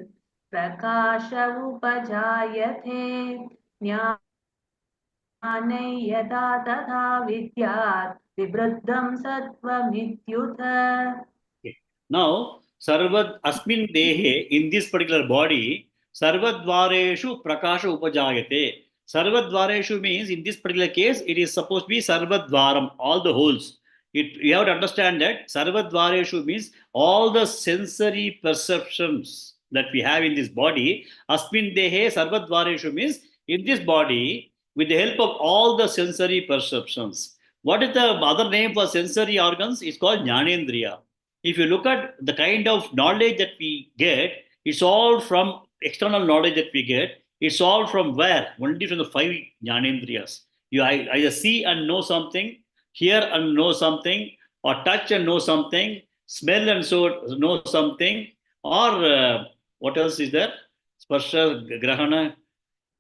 प्रकाश उपजायते ज्ञानै यदा तदा विद्यात् विवृद्धं सत्त्वमित्युत. Okay. Now, Sarvad Asmin Dehe, in this particular body, Sarvadvareshu Prakasha Upajayate. Sarvadvareshu means, in this particular case, it is supposed to be Sarvadvaram, all the holes. You have to understand that Sarvadvareshu means all the sensory perceptions that we have in this body. Asmin Dehe Sarvadvareshu means, in this body, with the help of all the sensory perceptions. What is the other name for sensory organs? It's called Jnanendriya. If you look at the kind of knowledge that we get, it's all from external knowledge that we get. It's all from where? Only from the 5 Jnanendriyas. You either see and know something, hear and know something, or touch and know something, smell and so know something, or what else is there? Sparsha, Grahana.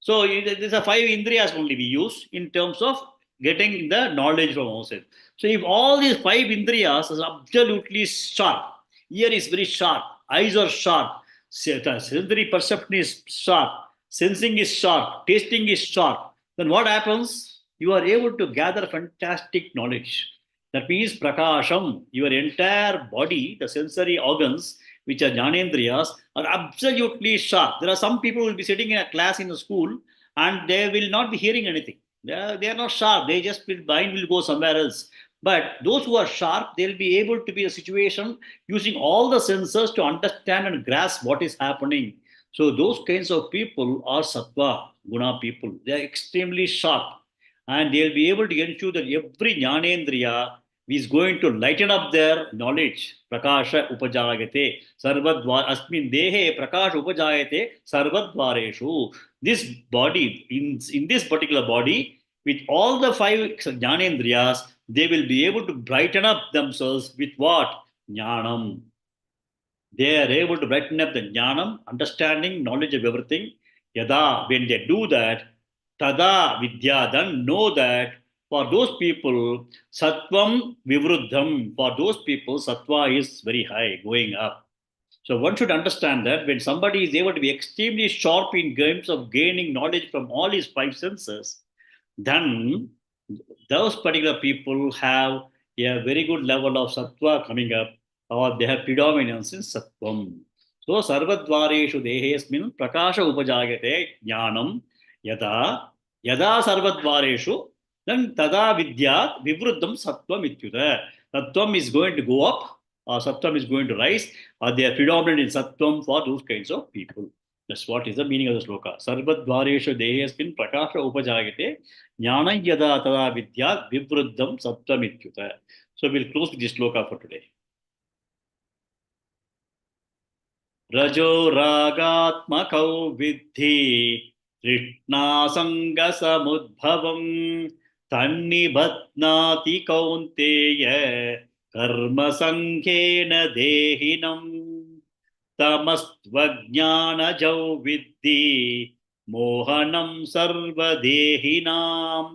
So these are 5 Indriyas only we use in terms of getting the knowledge from ourselves. So if all these 5 Indriyas are absolutely sharp, ear is very sharp, eyes are sharp, sensory perception is sharp, sensing is sharp, tasting is sharp, then what happens? You are able to gather fantastic knowledge. That means prakasham, your entire body, the sensory organs, which are jnanendriyas, are absolutely sharp. There are some people who will be sitting in a class in a school and they will not be hearing anything. They are not sharp. They just mind will go somewhere else. But those who are sharp, they'll be able to be in a situation using all the senses to understand and grasp what is happening. So those kinds of people are sattva, guna people. They are extremely sharp. And they'll be able to ensure that every jnanendriya is going to lighten up their knowledge. Prakasha upajayate. Sarvadvar asmin dehe prakasha upajayate sarvadvareshu. This body, in this particular body, with all the 5 jnanendriyas, they will be able to brighten up themselves with what? Jnanam. They are able to brighten up the jnanam, understanding, knowledge of everything. Yada, when they do that, tada vidya, then know that for those people, sattvam vivruddham, for those people, sattva is very high, going up. So one should understand that when somebody is able to be extremely sharp in terms of gaining knowledge from all his 5 senses, then those particular people have a very good level of sattva coming up, or they have predominance in sattvam. So sarvadvareshu dehesmin prakasha upajayate jnanam yada sarvadvareshu, then tada vidyat vivruddham sattvam ityuta. Sattvam is going to go up, or sattvam is going to rise, or they are predominant in sattvam for those kinds of people. That's what is the meaning of the sloka. Sarvadvareshu dehesmin prakasha upajayate jnana yada tada vidyat vivruddham sattvam ityuta. So we'll close with this sloka for today. Rajo ragatmakau vidhi Krishna sanga samudbhavam Tannibhatnati kaunteya Karma sankhena dehinam Tamastvajnanajau vidhi Mohanam sarvadehinam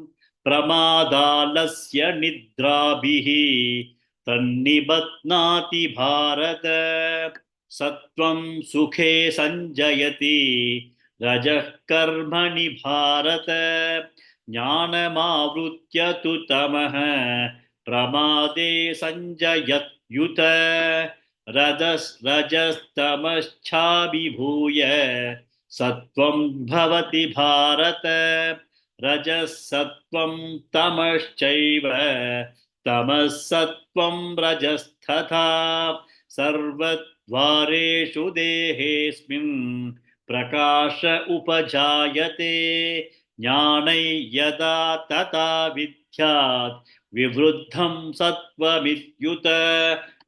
Pramadalasya nidrabhihi Tannibhatnati bharata Sattvam sukhe sanjayati Rajah karmani bharata Jnanamavrutya tu tamaha Pramade sanjayat yuta Rajas tamascha vibhuya Sattvam bhavati bharata. Rajas sattvam tamaschaiva. Tamas sattvam rajasthatha. Sarvadvareshu dehesmin. Prakasha upajayate. Jnanai yada tata vidyat. Vivruddham sattva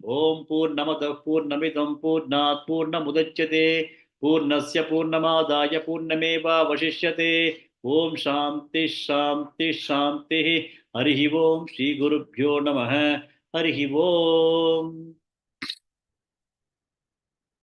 Om Purnamada Purnamidam Purnat Purnamudachyate Purnasya Purnamadaya Purnameva Vashishyate Om Shanti Shanti Shanti Harihi Om Shri Gurubhyo Namaha Harihi Om